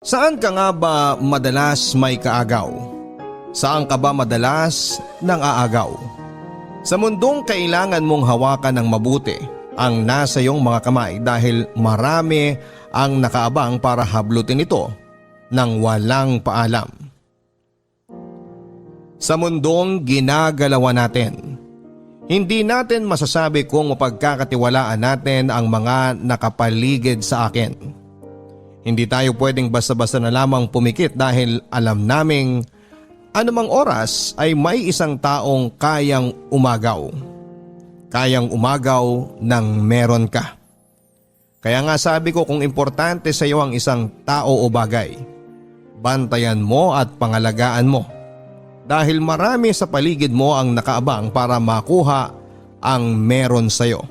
Saan ka nga ba madalas may kaagaw? Saan ka ba madalas nang aagaw? Sa mundong kailangan mong hawakan ng mabuti ang nasa iyong mga kamay dahil marami ang nakaabang para hablutin ito nang walang paalam. Sa mundong ginagalawan natin, hindi natin masasabi kung mapagkakatiwalaan natin ang mga nakapaligid sa akin. Hindi tayo pwedeng basta-basta na lamang pumikit dahil alam naming anumang oras ay may isang taong kayang umagaw. Kayang umagaw ng meron ka. Kaya nga sabi ko, kung importante sa iyo ang isang tao o bagay, bantayan mo at pangalagaan mo. Dahil marami sa paligid mo ang nakaabang para makuha ang meron sa iyo.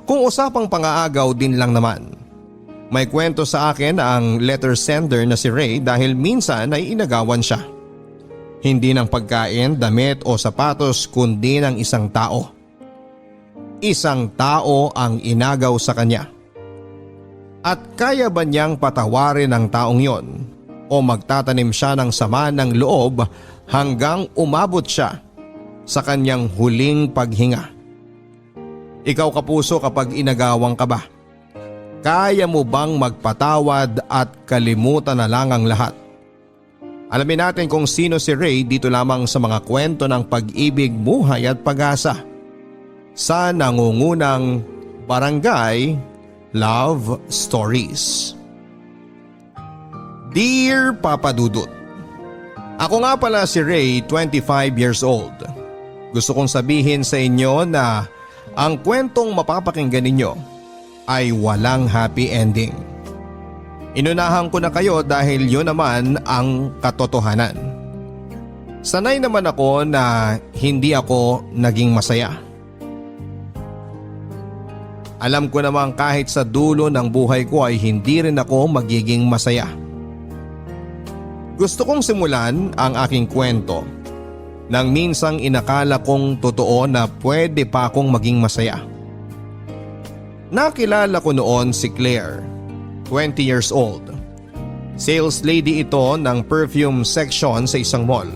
Kung usapang pangaagaw din lang naman, may kwento sa akin ang letter sender na si Ray dahil minsan ay inagawan siya. Hindi ng pagkain, damit o sapatos kundi ng isang tao. Isang tao ang inagaw sa kanya. At kaya ba niyang patawarin ang taong yon o magtatanim siya ng sama ng loob hanggang umabot siya sa kanyang huling paghinga? Ikaw kapuso, kapag inagawang ka ba? Kaya mo bang magpatawad at kalimutan na lang ang lahat? Alamin natin kung sino si Ray dito lamang sa mga kwento ng pag-ibig, buhay at pag-asa sa nangungunang Barangay Love Stories. Dear Papa Dudut, ako nga pala si Ray, 25 years old. Gusto kong sabihin sa inyo na ang kwentong mapapakinggan ninyo ay walang happy ending. Inunahan ko na kayo dahil yun naman ang katotohanan. Sanay naman ako na hindi ako naging masaya. Alam ko naman kahit sa dulo ng buhay ko ay hindi rin ako magiging masaya. Gusto kong simulan ang aking kwento nang minsang inakala kong totoo na pwede pa akong maging masaya. Nakilala ko noon si Claire, 20 years old. Sales lady ito ng perfume section sa isang mall.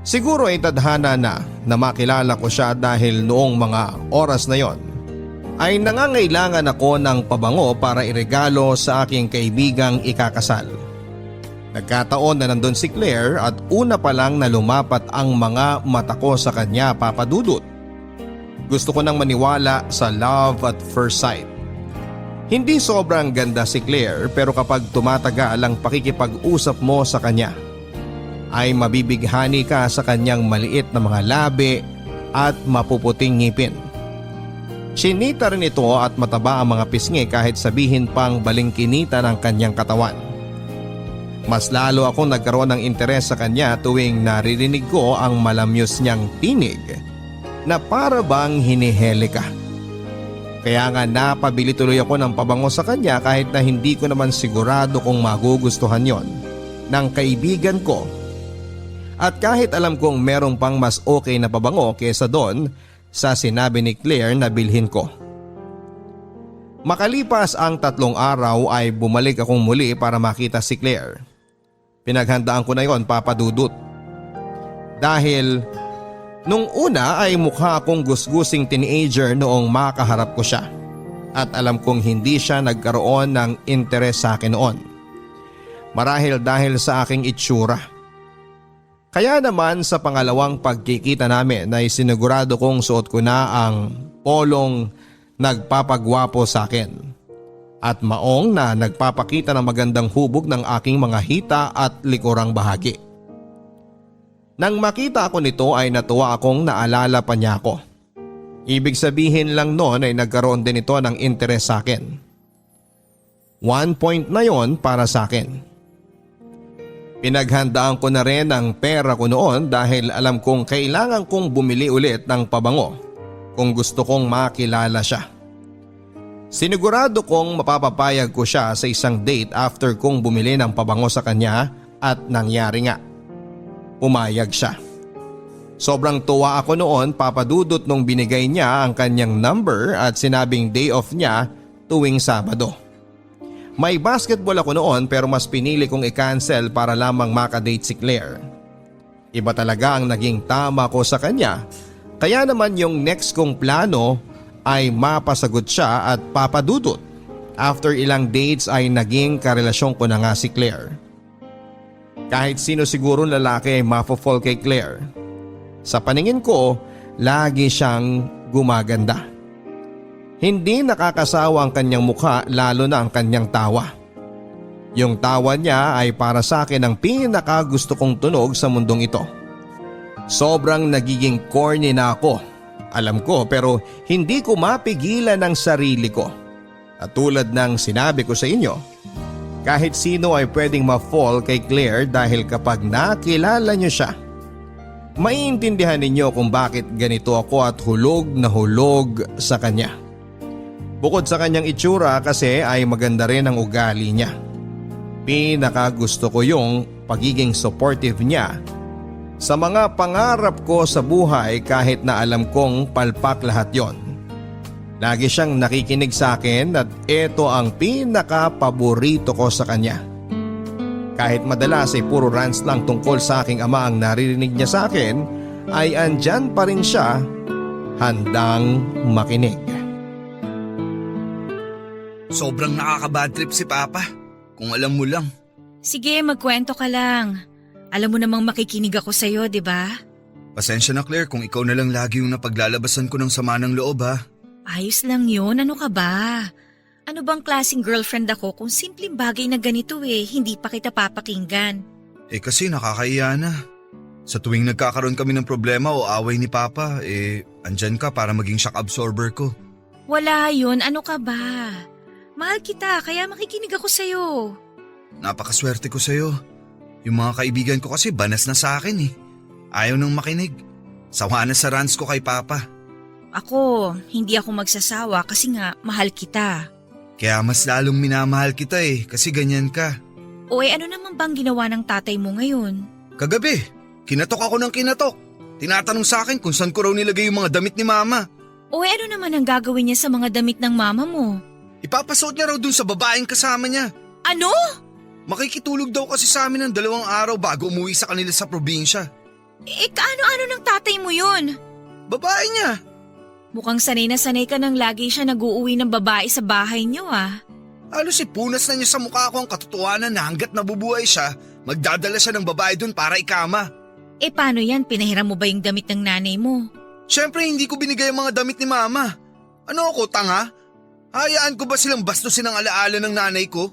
Siguro ay tadhana na makilala ko siya dahil noong mga oras na yon ay nangangailangan ako ng pabango para iregalo sa aking kaibigang ikakasal. Nagkataon na nandun si Claire at una pa lang na lumapat ang mga mata ko sa kanya, Papa Dudut. Gusto ko nang maniwala sa love at first sight. Hindi sobrang ganda si Claire pero kapag tumatagal ang pakikipag-usap mo sa kanya, ay mabibighani ka sa kanyang maliit na mga labi at mapuputing ngipin. Sinita rin ito at mataba ang mga pisngi kahit sabihin pang balingkinita ng kanyang katawan. Mas lalo akong nagkaroon ng interes sa kanya tuwing naririnig ko ang malamyos niyang tinig na para bang hinihele ka. Kaya nga napabili tuloy ako ng pabango sa kanya kahit na hindi ko naman sigurado kung magugustuhan yon ng kaibigan ko. At kahit alam kong merong pang mas okay na pabango kesa doon sa sinabi ni Claire na bilhin ko. Makalipas ang 3 araw ay bumalik akong muli para makita si Claire. Pinaghandaan ko na yon, Papa Dudut. Dahil nung una ay mukha akong gusgusing teenager noong makaharap ko siya. At alam kong hindi siya nagkaroon ng interes sa akin noon. Marahil dahil sa aking itsura. Kaya naman sa pangalawang pagkikita namin ay sinigurado kong suot ko na ang polong nagpapagwapo sa akin. At maong na nagpapakita ng magandang hubog ng aking mga hita at likurang bahagi. Nang makita ako nito ay natuwa akong naalala pa niya ako. Ibig sabihin lang noon ay nagkaroon din ito ng interes sa akin. 1 point na yon para sa akin. Pinaghandaan ko na rin ang pera ko noon dahil alam kong kailangan kong bumili ulit ng pabango kung gusto kong makilala siya. Sinigurado kong mapapapayag ko siya sa isang date after kong bumili ng pabango sa kanya at nangyari nga. Umayag siya. Sobrang tuwa ako noon, Papa Dudut, nung binigay niya ang kanyang number at sinabing day off niya tuwing Sabado. May basketball ako noon pero mas pinili kong i-cancel para lamang makadate si Claire. Iba talaga ang naging tama ko sa kanya, kaya naman yung next kong plano ay mapasagot siya at papadudot. After ilang dates ay naging karelasyon ko na nga si Claire. Kahit sino siguro lalaki ay mapofall kay Claire. Sa paningin ko, lagi siyang gumaganda. Hindi nakakasawa ang kanyang mukha lalo na ang kanyang tawa. Yung tawa niya ay para sa akin ang pinakagusto kong tunog sa mundong ito. Sobrang nagiging corny na ako. Alam ko pero hindi ko mapigilan ang sarili ko. At tulad ng sinabi ko sa inyo, kahit sino ay pwedeng ma-fall kay Claire dahil kapag nakilala niyo siya, maiintindihan ninyo kung bakit ganito ako at hulog na hulog sa kanya. Bukod sa kanyang itsura kasi ay maganda rin ang ugali niya. Pinakagusto ko yung pagiging supportive niya sa mga pangarap ko sa buhay kahit na alam kong palpak lahat yon. Lagi siyang nakikinig sa akin at ito ang pinaka-paborito ko sa kanya. Kahit madalas ay puro rants lang tungkol sa aking ama ang naririnig niya sa akin, ay andyan pa rin siya, handang makinig. Sobrang nakaka-bad trip si Papa, kung alam mo lang. Sige, magkwento ka lang. Alam mo namang makikinig ako sa'yo, di ba? Pasensya na Claire kung ikaw na lang lagi yung napaglalabasan ko ng sama ng loob ha. Ayos lang yun, ano ka ba? Ano bang klaseng girlfriend ako kung simpleng bagay na ganito hindi pa kita papakinggan? Kasi nakakaiya na. Sa tuwing nagkakaroon kami ng problema o away ni Papa, andyan ka para maging shock absorber ko. Wala yun, ano ka ba? Mahal kita, kaya makikinig ako sa'yo. Napakaswerte ko sa'yo. Yung mga kaibigan ko kasi banas na sa akin Ayaw nang makinig. Sawa na sa rants ko kay Papa. Ako, hindi ako magsasawa kasi nga mahal kita. Kaya mas lalong minamahal kita kasi ganyan ka. O ano naman bang ginawa ng tatay mo ngayon? Kagabi, kinatok ako ng kinatok. Tinatanong sa akin kung saan ko raw nilagay yung mga damit ni Mama. O ano naman ang gagawin niya sa mga damit ng mama mo? Ipapasuot niya raw dun sa babaeng kasama niya. Ano? Makikitulog daw kasi sa amin ng 2 araw bago umuwi sa kanila sa probinsya. Kaano-ano ng tatay mo yun? Babae niya. Mukhang sanay na sanay ka nang lagi siya nag-uuwi ng babae sa bahay niyo Halos ipunas na niya sa mukha ko ang katotohanan na hanggat nabubuhay siya, magdadala siya ng babae dun para ikama. Paano yan? Pinahiram mo ba yung damit ng nanay mo? Siyempre hindi ko binigay ang mga damit ni Mama. Ano ako, tanga? Hayaan ko ba silang bastusin ang alaala ng nanay ko?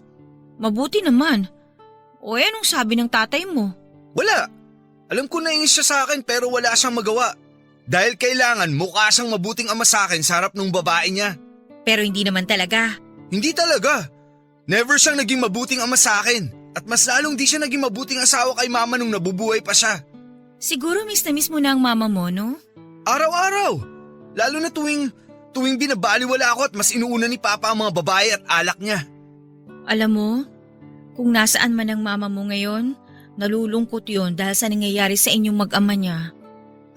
Mabuti naman. Anong sabi ng tatay mo? Wala. Alam ko nainis siya sa akin pero wala siyang magawa. Dahil kailangan mukha siyang mabuting ama sa akin sa harap ng babae niya. Pero hindi naman talaga. Hindi talaga. Never siyang naging mabuting ama sa akin. At mas lalong di siya naging mabuting asawa kay Mama nung nabubuhay pa siya. Siguro miss na miss mo na ang mama mo, no? Araw-araw. Lalo na tuwing binabaliwala ako at mas inuuna ni Papa ang mga babae at alak niya. Alam mo, kung nasaan man ang mama mo ngayon, nalulungkot yun dahil sa nangyayari sa inyong mag-ama niya.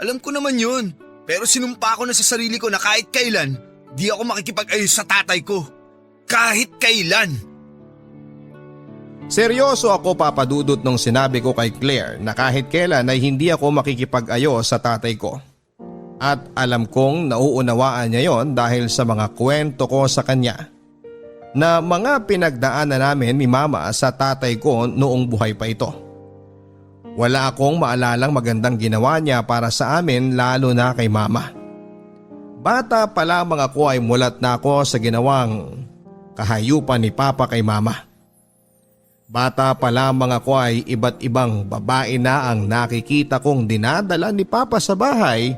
Alam ko naman yun, pero sinumpa ko na sa sarili ko na kahit kailan, di ako makikipag-ayos sa tatay ko. Kahit kailan. Seryoso ako papadudot nung sinabi ko kay Claire na kahit kailan ay hindi ako makikipag-ayos sa tatay ko. At alam kong nauunawaan niya yon dahil sa mga kwento ko sa kanya na mga pinagdaanan namin ni Mama sa tatay ko noong buhay pa ito. Wala akong maalalang magandang ginawa niya para sa amin lalo na kay Mama. Bata pa lamang ako ay mulat na ako sa ginawang kahayupan ni Papa kay Mama. Bata pa lamang ako ay iba't ibang babae na ang nakikita kong dinadala ni Papa sa bahay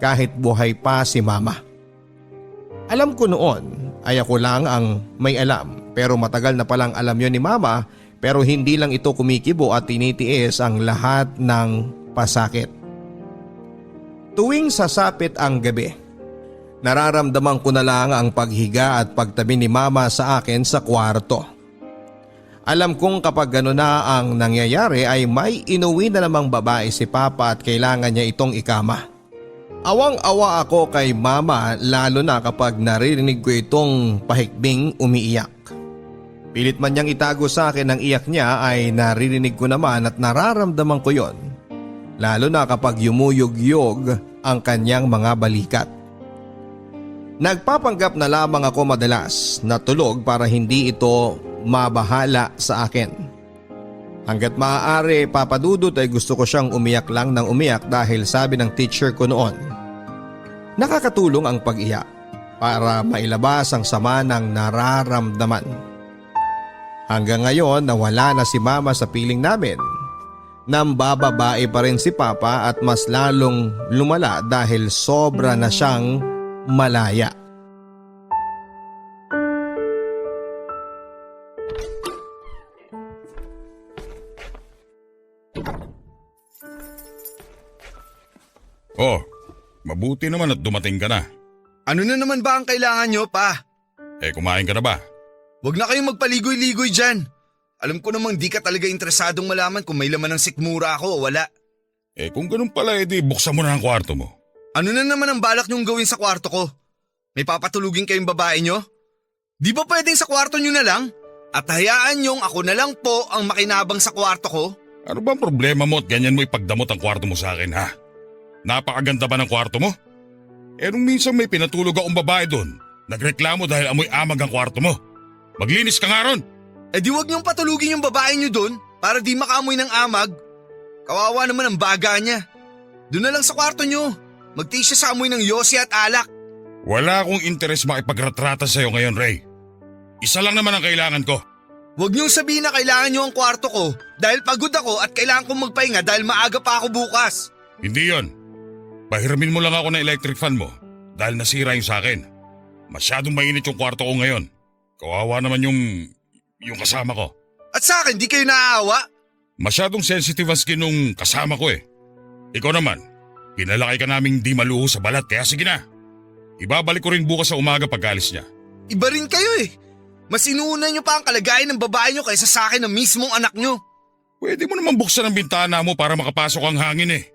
kahit buhay pa si Mama. Alam ko noon ay ako lang ang may alam pero matagal na palang alam yon ni Mama pero hindi lang ito kumikibo at tinitiis ang lahat ng pasakit. Tuwing sasapit ang gabi, nararamdaman ko na lang ang paghiga at pagtabi ni Mama sa akin sa kwarto. Alam kong kapag gano'n na ang nangyayari ay may inuwi na namang babae si Papa at kailangan niya itong ikama. Awang-awa ako kay Mama lalo na kapag naririnig ko itong pahikbing umiiyak. Pilit man niyang itago sa akin ang iyak niya ay naririnig ko naman at nararamdaman ko yon. Lalo na kapag yumuyog-yog ang kanyang mga balikat. Nagpapanggap na lamang ako madalas na tulog para hindi ito mabahala sa akin. Hanggat maaari, Papa Dudut, ay gusto ko siyang umiyak lang ng umiyak dahil sabi ng teacher ko noon, nakakatulong ang pag-iyak para mailabas ang sama ng nararamdaman. Hanggang ngayon nawala na si Mama sa piling namin. Nambababae pa rin si Papa at mas lalong lumala dahil sobra na siyang malaya. Oh, mabuti naman at dumating ka na. Ano na naman ba ang kailangan nyo, pa? Kumain ka na ba? Huwag na kayong magpaligoy-ligoy dyan. Alam ko namang di ka talaga interesadong malaman kung may laman ng sikmura ako o wala. Kung ganun pala, di buksan mo na ang kwarto mo. Ano na naman ang balak nyong gawin sa kwarto ko? May papatulugin kayong babae nyo? Di ba pwedeng sa kwarto nyo na lang? At hayaan nyong ako na lang po ang makinabang sa kwarto ko? Ano ba ang problema mo at ganyan mo ipagdamot ang kwarto mo sa akin, ha? Napakaganda ba ng kwarto mo? Nung minsan may pinatulog akong babae doon, nagreklamo dahil amoy amag ang kwarto mo. Maglinis ka nga ron! Di wag nyong patulugin yung babae nyo doon para di makaamoy ng amag. Kawawa naman ang baga niya. Doon na lang sa kwarto nyo. Magtiis siya sa amoy ng yosi at alak. Wala akong interes makipagratrata sa'yo ngayon, Ray. Isa lang naman ang kailangan ko. Huwag niyong sabihin na kailangan niyo ang kwarto ko dahil pagod ako at kailangan kong magpahinga dahil maaga pa ako bukas. Hindi yon. Pahiramin mo lang ako ng electric fan mo dahil nasira yung sa akin. Masyadong mainit yung kwarto ko ngayon. Kawawa naman yung kasama ko. At sa akin, di kayo naaawa? Masyadong sensitive ang skin nung kasama ko eh. Ikaw naman, pinalaki ka naming di maluho sa balat kaya sige na. Ibabalik ko rin bukas sa umaga pag-alis niya. Iba rin kayo eh. Mas inuuna niyo pa ang kalagayan ng babae niyo kaysa sa akin ng mismong anak niyo. Pwede mo naman buksan ang bintana mo para makapasok ang hangin eh.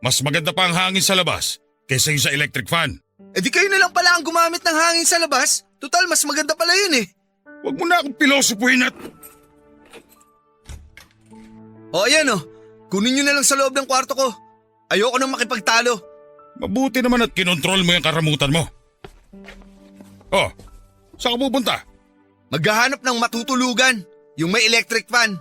Mas maganda pa ang hangin sa labas kaysa yung sa electric fan. Di kayo na lang pala ang gumamit ng hangin sa labas. Total, mas maganda pala yun eh. Huwag mo na akong pilosopuhin at… Ayan kunin niyo na lang sa loob ng kwarto ko. Ayoko nang makipagtalo. Mabuti naman at kinontrol mo yung karamutan mo. Oh, saan ka pupunta? Maghahanap ng matutulugan, yung may electric fan.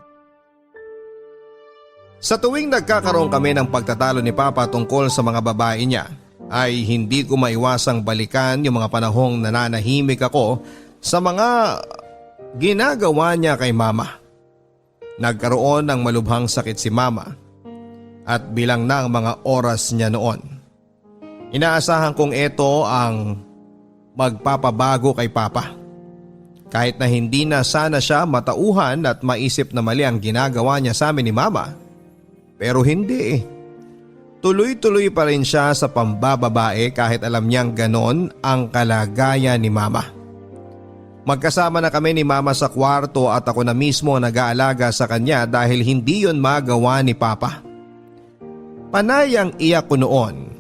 Sa tuwing nagkakaroon kami ng pagtatalo ni Papa tungkol sa mga babae niya, ay hindi ko maiwasang balikan yung mga panahong nananahimik ako sa mga ginagawa niya kay Mama. Nagkaroon ng malubhang sakit si Mama at bilang na ang mga oras niya noon. Inaasahan kong ito ang magpapabago kay Papa. Kahit na hindi na sana siya matauhan at maisip na mali ang ginagawa niya sa amin ni Mama. Pero hindi eh. Tuloy-tuloy pa rin siya sa pambababae kahit alam niyang ganon ang kalagayan ni Mama. Magkasama na kami ni Mama sa kwarto at ako na mismo nag-aalaga sa kanya dahil hindi yon magawa ni Papa. Panay ang iyak ko noon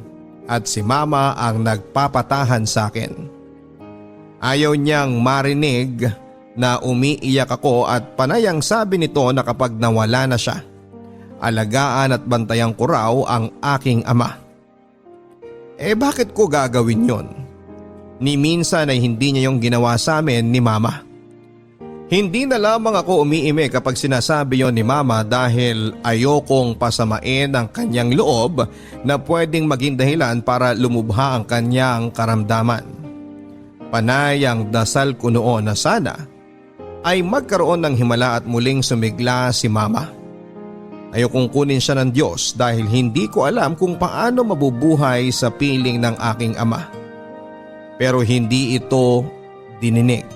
at si Mama ang nagpapatahan sa akin. Ayaw niyang marinig na umiiyak ako at panay ang sabi nito na kapag nawala na siya, alagaan at bantayan ko raw ang aking ama. Bakit ko gagawin yon? Ni minsan ay hindi niya yung ginawa sa amin ni Mama. Hindi na lamang ako umiimik kapag sinasabi yon ni Mama dahil ayokong pasamain ang kanyang loob na pwedeng maging dahilan para lumubha ang kanyang karamdaman. Panay ang dasal ko noon na sana ay magkaroon ng himala at muling sumigla si Mama. Ayokong kunin siya ng Diyos dahil hindi ko alam kung paano mabubuhay sa piling ng aking ama. Pero hindi ito dininig.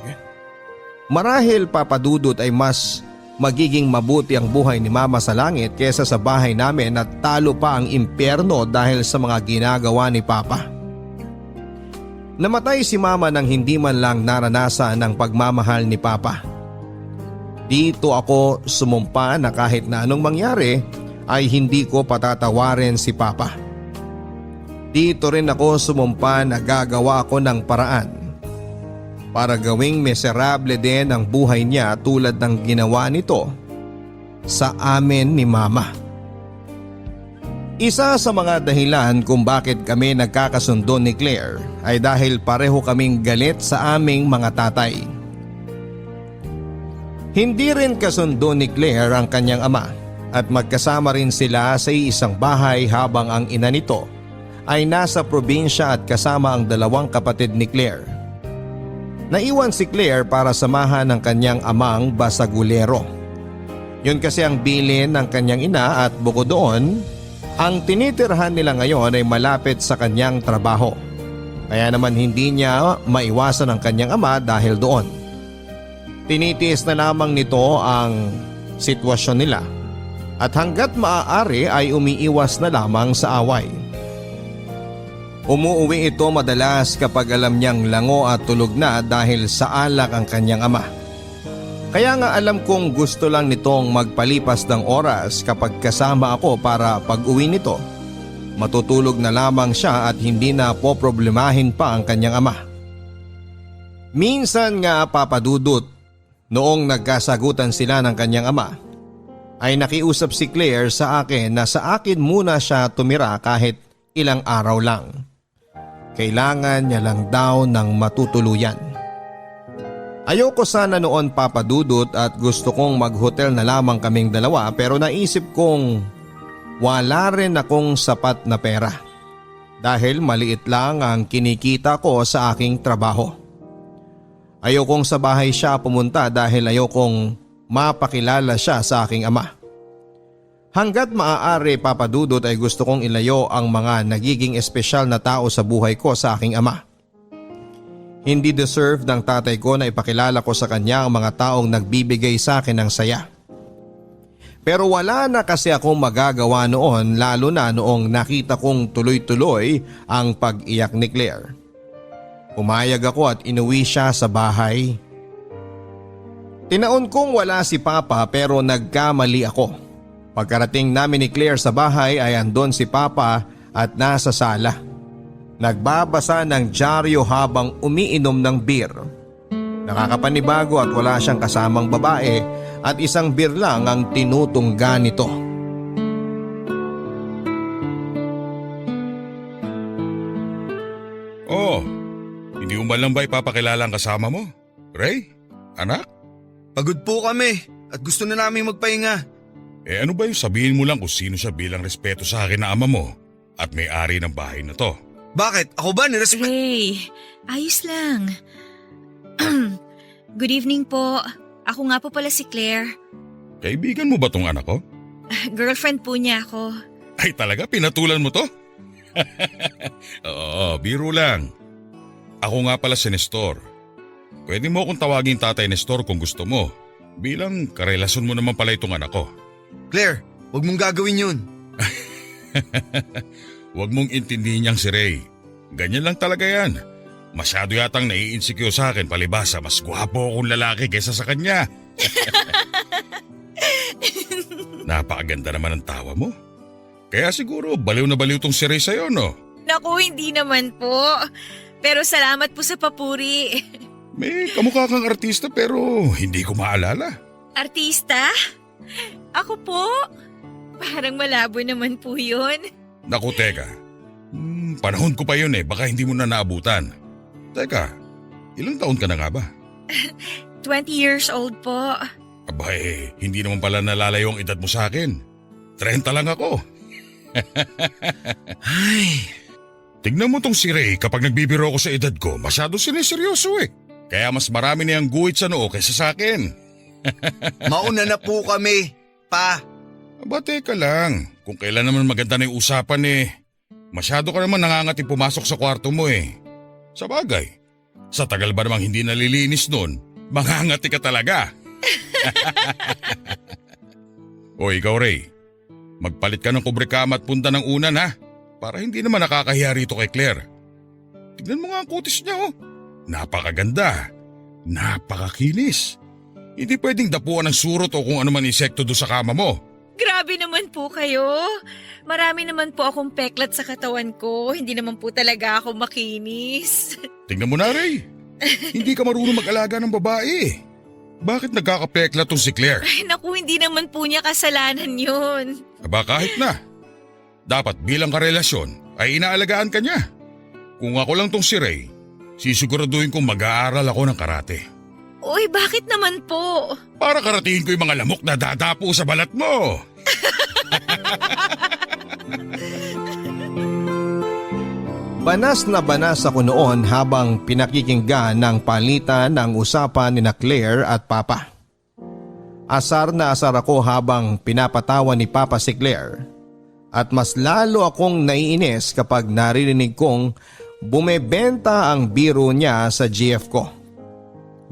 Marahil Papa Dudut ay mas magiging mabuti ang buhay ni Mama sa langit kesa sa bahay namin at talo pa ang impyerno dahil sa mga ginagawa ni Papa. Namatay si Mama nang hindi man lang naranasan ang pagmamahal ni Papa. Dito ako sumumpa na kahit na anong mangyari ay hindi ko patatawarin si Papa. Dito rin ako sumumpa na gagawa ako ng paraan para gawing miserable din ang buhay niya tulad ng ginawa nito sa amin ni Mama. Isa sa mga dahilan kung bakit kami nagkakasundo ni Claire ay dahil pareho kaming galit sa aming mga tatay. Hindi rin kasundo ni Claire ang kanyang ama at magkasama rin sila sa isang bahay habang ang ina nito ay nasa probinsya at kasama ang dalawang kapatid ni Claire. Naiwan si Claire para samahan ng kanyang amang basagulero. Yun kasi ang bilin ng kanyang ina at bukod doon, ang tinitirhan nila ngayon ay malapit sa kanyang trabaho. Kaya naman hindi niya maiwasan ang kanyang ama dahil doon. Tinitiis na lamang nito ang sitwasyon nila at hanggat maaari ay umiiwas na lamang sa away. Umuuwi ito madalas kapag alam niyang lango at tulog na dahil sa alak ang kanyang ama. Kaya nga alam kong gusto lang nitong magpalipas ng oras kapag kasama ako para pag-uwi nito. Matutulog na lamang siya at hindi na poproblemahin pa ang kanyang ama. Minsan nga papadudot, noong nagkasagutan sila ng kanyang ama, ay nakiusap si Claire sa akin na sa akin muna siya tumira kahit ilang araw lang. Kailangan niya lang daw ng matutuluyan. Ayoko sana noon papadudot at gusto kong mag-hotel na lamang kaming dalawa pero naisip kong wala rin akong sapat na pera dahil maliit lang ang kinikita ko sa aking trabaho. Ayokong sa bahay siya pumunta dahil ayokong mapakilala siya sa aking ama. Hanggat maaari papadudot ay gusto kong ilayo ang mga nagiging espesyal na tao sa buhay ko sa aking ama. Hindi deserve ng tatay ko na ipakilala ko sa kanya ang mga taong nagbibigay sa akin ng saya. Pero wala na kasi akong magagawa noon lalo na noong nakita kong tuloy-tuloy ang pag-iyak ni Claire. Pumayag ako at inuwi siya sa bahay. Tinaon kong wala si Papa pero nagkamali ako. Pagkarating namin ni Claire sa bahay ay andon si Papa at nasa sala. Nagbabasa ng dyaryo habang umiinom ng beer. Nakakapanibago at wala siyang kasamang babae at isang beer lang ang tinutungga nito. Oh, hindi mo man lang ba ipapakilala ang kasama mo? Ray? Anak? Pagod po kami at gusto na namin magpahinga. Ano ba yung sabihin mo lang kung sino siya bilang respeto sa akin na ama mo at may-ari ng bahay na to? Bakit? Ako ba nirespeto? Ray, ayos lang. Good evening po. Ako nga po pala si Claire. Kaibigan mo ba tong anak ko? Girlfriend po niya ako. Ay talaga, pinatulan mo to? Oo, biro lang. Ako nga pala si Nestor. Pwede mo akong tawagin Tatay Nestor kung gusto mo. Bilang karelasyon mo naman pala itong anak ko. Claire, huwag mong gagawin yun. Huwag mong intindihin niyang si Ray. Ganyan lang talaga yan. Masyado yatang nai-insecure sa akin palibasa mas gwapo akong lalaki kaysa sa kanya. Napakaganda naman ang tawa mo. Kaya siguro baliw na baliw tong si Ray sa'yo, no? Naku, hindi naman po. Pero salamat po sa papuri. May kamukha kang artista pero hindi ko maalala. Artista? Ako po? Parang malabo naman po yun. Naku, teka. Panahon ko pa yun baka hindi mo na naabutan. Teka, ilang taon ka na nga ba? 20 years old po. Aba hindi naman pala nalalayo ang edad mo sa akin. 30 lang ako. Ay, Tignan mo tong si Ray kapag nagbibiro ako sa edad ko, masyado siniseryoso Kaya mas marami niyang guhit sa noo kaysa sa akin. mauna na po kami, pa. Aba teka lang, kung kailan naman maganda na yung usapan masyado ka naman nangangati pumasok sa kwarto mo Sa bagay, sa tagal ba namang hindi nalilinis nun, mangangati ka talaga. O ikaw Ray, magpalit ka ng kubrekama at punta ng unan para hindi naman nakakahiya rito kay Claire. Tignan mo nga ang kutis niya Napakaganda, napakakinis. Hindi pwedeng dapuan ng surot o kung ano man insekto doon sa kama mo. Grabe naman po kayo. Marami naman po akong peklat sa katawan ko. Hindi naman po talaga ako makinis. Tingnan mo na, Ray. Hindi ka marunong mag-alaga ng babae. Bakit nagkakapekla tong si Claire? Ay, naku, hindi naman po niya kasalanan yun. Aba kahit na. Dapat bilang karelasyon ay inaalagaan ka niya. Kung ako lang tong si Ray, sisiguraduhin kong mag-aaral ako ng karate. Uy, bakit naman po? Para karatiin ko yung mga lamok na dadapo sa balat mo. Banas na banas ako noon habang pinakikinggan ng palitan ng usapan ni na Claire at Papa. Asar na asar ako habang pinapatawa ni Papa si Claire at mas lalo akong naiinis kapag naririnig kong bumebenta ang biro niya sa GF ko.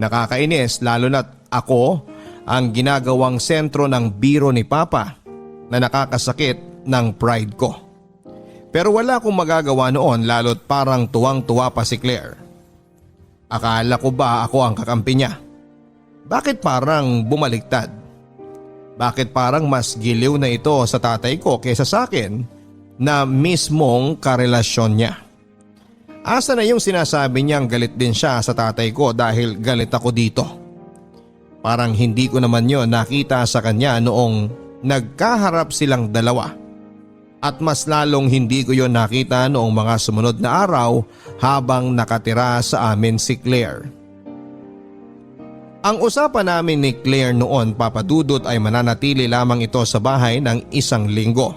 Nakakainis lalo na't ako ang ginagawang sentro ng biro ni Papa na nakakasakit ng pride ko. Pero wala akong magagawa noon lalo't parang tuwang-tuwa pa si Claire. Akala ko ba ako ang kakampi niya? Bakit parang bumaliktad? Bakit parang mas giliw na ito sa tatay ko kaysa sa akin na mismong karelasyon niya? Asa na yung sinasabi niyang galit din siya sa tatay ko dahil galit ako dito? Parang hindi ko naman yon nakita sa kanya noong nagkaharap silang dalawa. At mas lalong hindi ko yon nakita noong mga sumunod na araw habang nakatira sa amin si Claire. Ang usapan namin ni Claire noon, Papa Dudut, ay mananatili lamang ito sa bahay ng 1 linggo.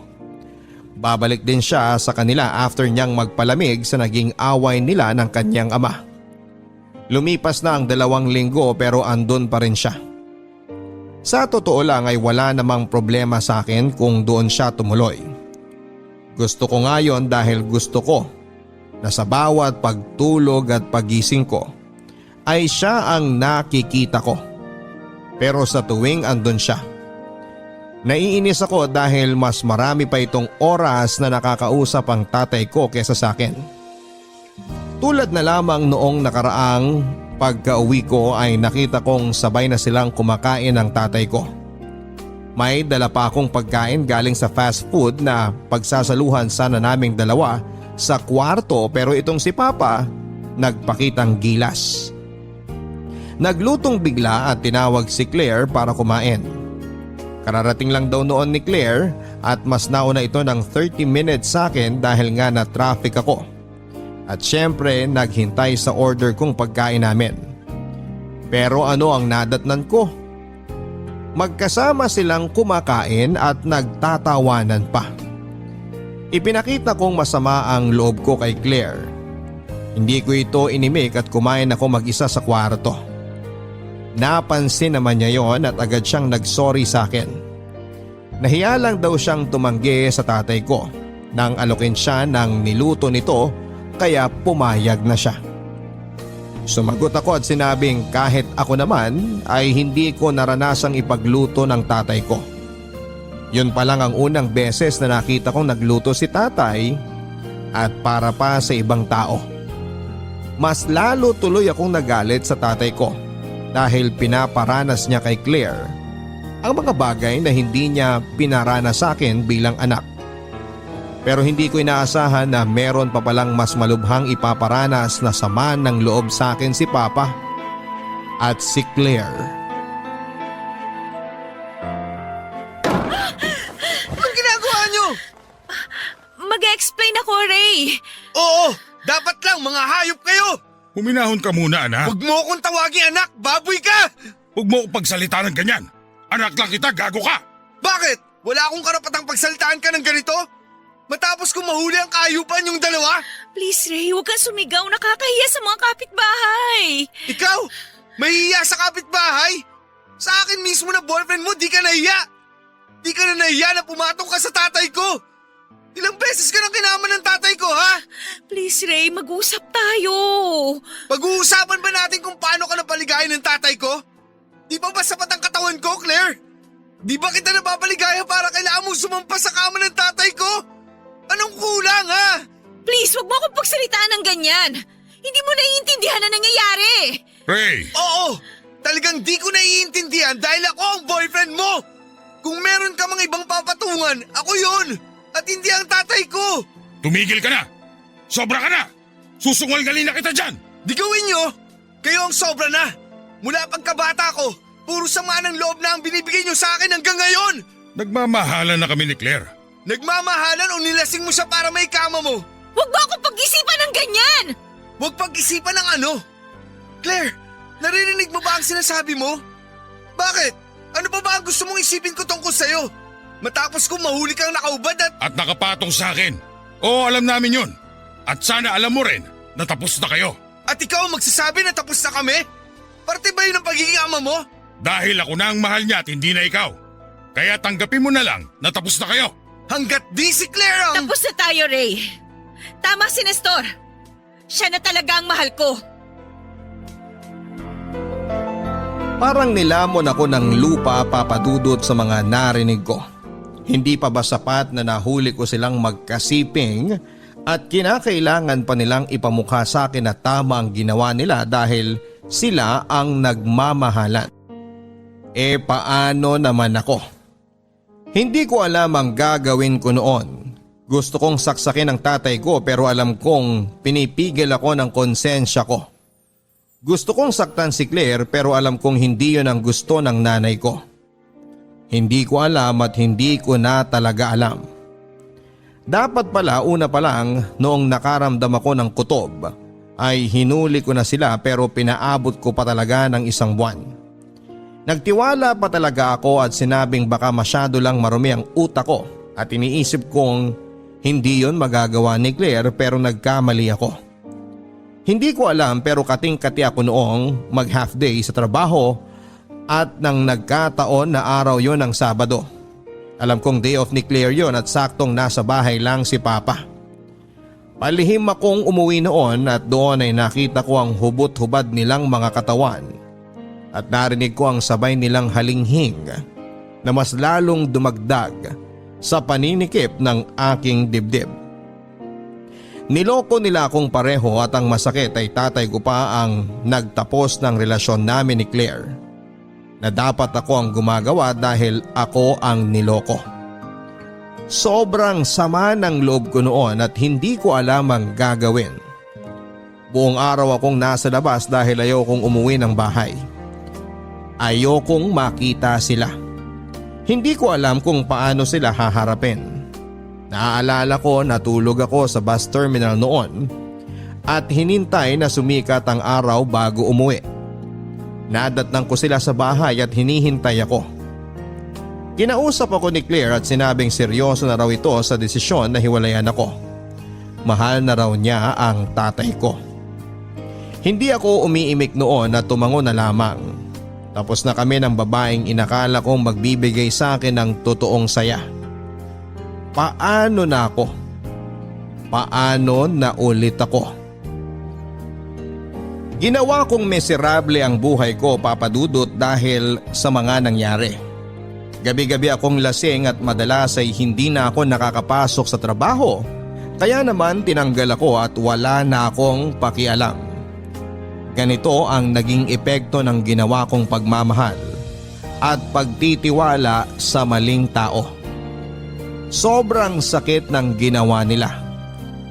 Babalik din siya sa kanila after niyang magpalamig sa naging away nila ng kanyang ama. Lumipas na ang 2 linggo pero andun pa rin siya. Sa totoo lang ay wala namang problema sa akin kung doon siya tumuloy. Gusto ko nga yon dahil gusto ko na sa bawat pagtulog at pagising ko ay siya ang nakikita ko. Pero sa tuwing andun siya, naiinis ako dahil mas marami pa itong oras na nakakausap ang tatay ko kesa sa akin. Tulad na lamang noong nakaraang pagka-uwi ko ay nakita kong sabay na silang kumakain ng tatay ko. May dala pa akong pagkain galing sa fast food na pagsasaluhan sana naming dalawa sa kwarto pero itong si Papa nagpakitang gilas. Naglutong bigla at tinawag si Claire para kumain. Kararating lang daw noon ni Claire at mas nauna ito ng 30 minutes sa akin dahil nga na traffic ako. At syempre naghintay sa order kong pagkain namin. Pero ano ang nadatnan ko? Magkasama silang kumakain at nagtatawanan pa. Ipinakita kong masama ang loob ko kay Claire. Hindi ko ito inimik at kumain ako mag-isa sa kwarto. Napansin naman niya yon at agad siyang nagsorry sa akin. Nahiya lang daw siyang tumanggi sa tatay ko nang alokin siya ng niluto nito kaya pumayag na siya. Sumagot ako at sinabing kahit ako naman ay hindi ko naranasang ipagluto ng tatay ko. Yun pa lang ang unang beses na nakita kong nagluto si tatay at para pa sa ibang tao. Mas lalo tuloy akong nagalit sa tatay ko dahil pinaparanas niya kay Claire ang mga bagay na hindi niya pinaranas sa akin bilang anak. Pero hindi ko inaasahan na meron pa palang mas malubhang ipaparanas na sama ng loob sa akin si Papa at si Claire. Anong ginagawa niyo? Mag-explain ako, Ray. Oo, dapat lang mga hayop kayo. Huminahon ka muna, anak. Huwag mo akong tawagin anak, baboy ka! Huwag mo akong pagsalita ng ganyan. Anak lang kita, gago ka! Bakit? Wala akong karapatang pagsalitaan ka ng ganito? Matapos kong mahuli ang kaayupan yung dalawa? Please, Ray, huwag kang sumigaw. Nakakahiya sa mga kapitbahay. Ikaw? Mahihiya sa kapitbahay? Sa akin mismo na boyfriend mo, di ka nahiya. Di ka na nahiya na pumatong ka sa tatay ko. Ilang beses ka nang kinaman ng tatay ko, ha? Please, Ray, mag-usap tayo. Pag-uusapan ba natin kung paano ka napaligayan ng tatay ko? Di ba sapat ang katawan ko, Claire? Di ba kita napapaligaya para kailangan mo sumampas sa kama ng tatay ko? Anong kulang, ha? Please, huwag mo akong pagsalitaan ng ganyan. Hindi mo naiintindihan na nangyayari. Ray! Oo, talagang di ko naiintindihan dahil ako ang boyfriend mo. Kung meron ka mga ibang papatungan, ako yun. At hindi ang tatay ko. Tumigil ka na! Sobra ka na! Susungal-galin na kita dyan! Di gawin nyo. Kayo ang sobra na! Mula pagkabata ko, puro sama ng loob na ang binibigay niyo sa akin hanggang ngayon! Nagmamahalan na kami ni Claire. Nagmamahalan o nilasing mo siya para may kama mo? Huwag mo akong pag-isipan ng ganyan! Huwag pag-isipan ng ano? Claire, naririnig mo ba ang sinasabi mo? Bakit? Ano pa ba ang gusto mong isipin ko tungkol sa'yo? Matapos kong mahuli kang nakaubad at… At nakapatong sa akin. Oo, alam namin yun. At sana alam mo rin na tapos na kayo. At ikaw ang magsasabi na tapos na kami? Parte ba yun ang pagiging ama mo? Dahil ako na ang mahal niya at hindi na ikaw. Kaya tanggapin mo na lang na tapos na kayo. Hanggat di si Claire ang… Tapos na tayo, Ray. Tama si Nestor. Siya na talaga ang mahal ko. Parang nilamon ako ng lupa, Papa Dudut, sa mga narinig ko. Hindi pa ba sapat na nahuli ko silang magkasiping at kinakailangan pa nilang ipamukha sa akin na tama ang ginawa nila dahil sila ang nagmamahalan? Paano naman ako? Hindi ko alam ang gagawin ko noon. Gusto kong saksakin ang tatay ko pero alam kong pinipigil ako ng konsensya ko. Gusto kong saktan si Claire pero alam kong hindi yun ang gusto ng nanay ko. Hindi ko alam at hindi ko na talaga alam. Dapat pala una pa lang noong nakaramdam ako ng kutob ay hinuli ko na sila pero pinaabot ko pa talaga ng 1 buwan. Nagtiwala pa talaga ako at sinabing baka masyado lang marumi ang utak ko at iniisip kong hindi yon magagawa ni Claire pero nagkamali ako. Hindi ko alam pero kating-kati ako noong mag half day sa trabaho at nang nagkataon na araw yon ng Sabado. Alam kong day off ni Claire yon at saktong nasa bahay lang si Papa. Palihim akong umuwi noon at doon ay nakita ko ang hubot-hubad nilang mga katawan at narinig ko ang sabay nilang halinghing na mas lalong dumagdag sa paninikip ng aking dibdib. Niloko nila akong pareho at ang masakit ay tatay ko pa ang nagtapos ng relasyon namin ni Claire. Na dapat ako ang gumagawa dahil ako ang niloko. Sobrang sama ng loob ko noon at hindi ko alam ang gagawin. Buong araw akong nasa labas dahil ayokong umuwi ng bahay. Ayokong makita sila. Hindi ko alam kung paano sila haharapin. Naaalala ko natulog ako sa bus terminal noon at hinintay na sumikat ang araw bago umuwi. Nadatnang ko sila sa bahay at hinihintay ako. Kinausap ako ni Claire at sinabing seryoso na raw ito sa desisyon na hiwalayan ako. Mahal na raw niya ang tatay ko. Hindi ako umiimik noon at tumango na lamang. Tapos na kami ng babaeng inakala kong magbibigay sa akin ng totoong saya. Paano na ako? Paano na ulit ako? Ginawa kong miserable ang buhay ko, Papa Dudut, dahil sa mga nangyari. Gabi-gabi akong lasing at madalas ay hindi na ako nakakapasok sa trabaho. Kaya naman tinanggal ako at wala na akong pakialam. Ganito ang naging epekto ng ginawa kong pagmamahal at pagtitiwala sa maling tao. Sobrang sakit ng ginawa nila.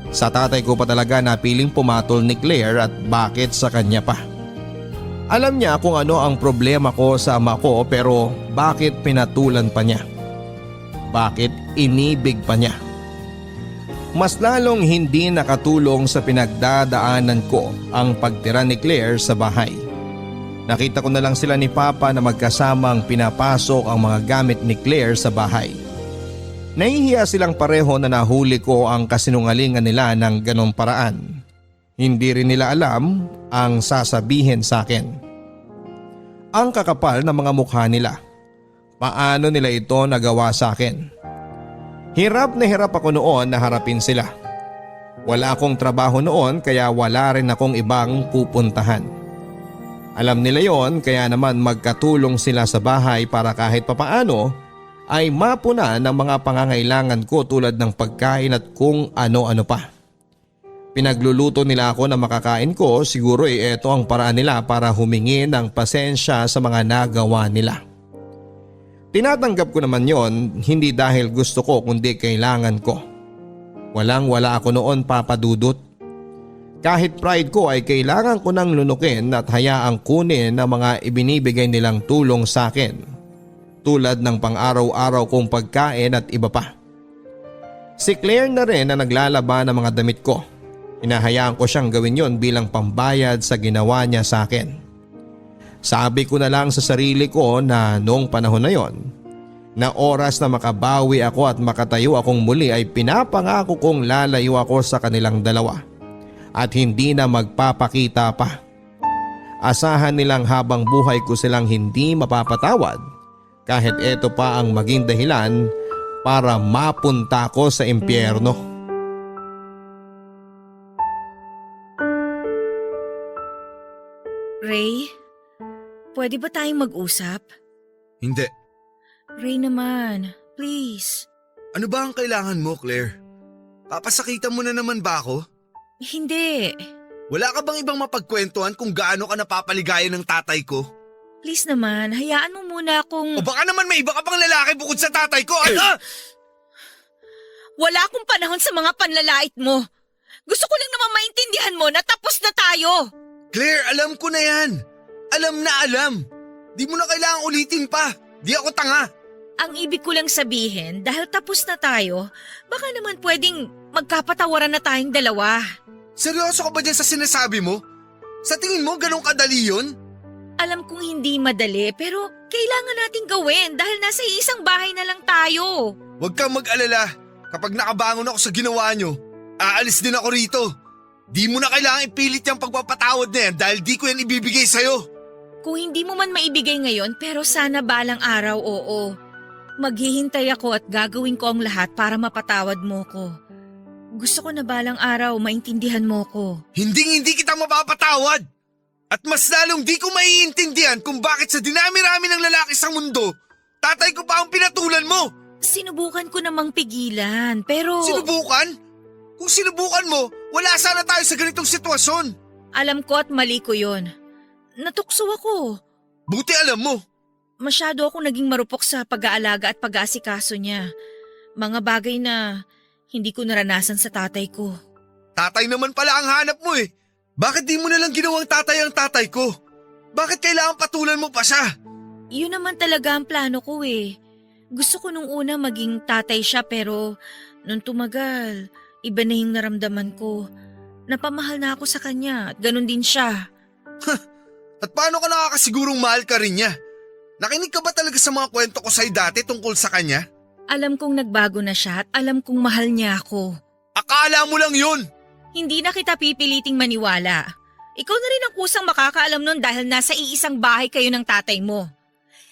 Sa tatay ko pa talaga napiling pumatol ni Claire at bakit sa kanya pa. Alam niya kung ano ang problema ko sa ama ko pero bakit pinatulan pa niya? Bakit inibig pa niya? Mas lalong hindi nakatulong sa pinagdadaanan ko ang pagtira ni Claire sa bahay. Nakita ko na lang sila ni Papa na magkasamang pinapasok ang mga gamit ni Claire sa bahay. Nahihiya silang pareho na nahuli ko ang kasinungalingan nila ng ganong paraan. Hindi rin nila alam ang sasabihin sa akin. Ang kakapal na mga mukha nila. Paano nila ito nagawa sa akin? Hirap na hirap ako noon na harapin sila. Wala akong trabaho noon kaya wala rin akong ibang pupuntahan. Alam nila yon kaya naman magkatulong sila sa bahay para kahit papaano ay mapuna ng mga pangangailangan ko tulad ng pagkain at kung ano-ano pa. Pinagluluto nila ako na makakain ko, siguro ito ang paraan nila para humingi ng pasensya sa mga nagawa nila. Tinatanggap ko naman yon, hindi dahil gusto ko kundi kailangan ko. Walang-wala ako noon, Papa Dudut. Kahit pride ko ay kailangan ko nang lunukin at hayaang kunin ang mga ibinibigay nilang tulong sa akin. Tulad ng pang-araw-araw kong pagkain at iba pa. Si Claire na rin na naglalaba ng mga damit ko. Hinahayaan ko siyang gawin yon bilang pambayad sa ginawa niya sa akin. Sabi ko na lang sa sarili ko na noong panahon na yon, na oras na makabawi ako at makatayo akong muli ay pinapangako kong lalayo ako sa kanilang dalawa at hindi na magpapakita pa. Asahan nilang habang buhay ko silang hindi mapapatawad kahit ito pa ang maging dahilan para mapunta ko sa impyerno. Ray, pwede ba tayong mag-usap? Hindi. Ray naman, please. Ano ba ang kailangan mo, Claire? Papasakitan mo na naman ba ako? Hindi. Wala ka bang ibang mapagkwentuhan kung gaano ka napapaligayan ng tatay ko? Please naman, hayaan mo muna akong… O baka naman may iba ka pang lalaki bukod sa tatay ko, ano? Wala akong panahon sa mga panlalait mo. Gusto ko lang naman maintindihan mo na tapos na tayo. Claire, alam ko na yan. Alam na alam. Di mo na kailangang ulitin pa. Di ako tanga. Ang ibig ko lang sabihin, dahil tapos na tayo, baka naman pwedeng magkapatawaran na tayong dalawa. Seryoso ka ba dyan sa sinasabi mo? Sa tingin mo, ganun kadali yun? Alam kong hindi madali pero kailangan nating gawin dahil nasa isang bahay na lang tayo. Huwag kang mag-alala. Kapag nakabangon ako sa ginawa nyo, aalis din ako rito. Di mo na kailangang ipilit yung pagpapatawad na yan dahil di ko yan ibibigay sa'yo. Kung hindi mo man maibigay ngayon pero sana balang araw, oo. Maghihintay ako at gagawin ko ang lahat para mapatawad mo ko. Gusto ko na balang araw maintindihan mo ko. Hindi kita mapapatawad. At mas lalong di ko maiintindihan kung bakit sa dinami-rami ng lalaki sa mundo, tatay ko pa ang pinatulan mo. Sinubukan ko namang pigilan pero… Sinubukan? Kung sinubukan mo, wala sana tayo sa ganitong sitwasyon. Alam ko at mali ko yon. Natukso ako. Buti alam mo. Masyado akong naging marupok sa pag-aalaga at pag-aasikaso niya. Mga bagay na hindi ko naranasan sa tatay ko. Tatay naman pala ang hanap mo eh. Bakit di mo nalang ginawang tatay ang tatay ko? Bakit kailangan patulan mo pa siya? Yun naman talaga ang plano ko eh. Gusto ko nung una maging tatay siya pero nung tumagal, iba na yung naramdaman ko. Napamahal na ako sa kanya at ganun din siya. At paano ka nakakasigurong mahal ka rin niya? Nakinig ka ba talaga sa mga kwento ko sa'yo dati tungkol sa kanya? Alam kong nagbago na siya at alam kong mahal niya ako. Akala mo lang yun! Hindi na kita pipiliting maniwala. Ikaw na rin ang kusang makakaalam nun dahil nasa iisang bahay kayo ng tatay mo.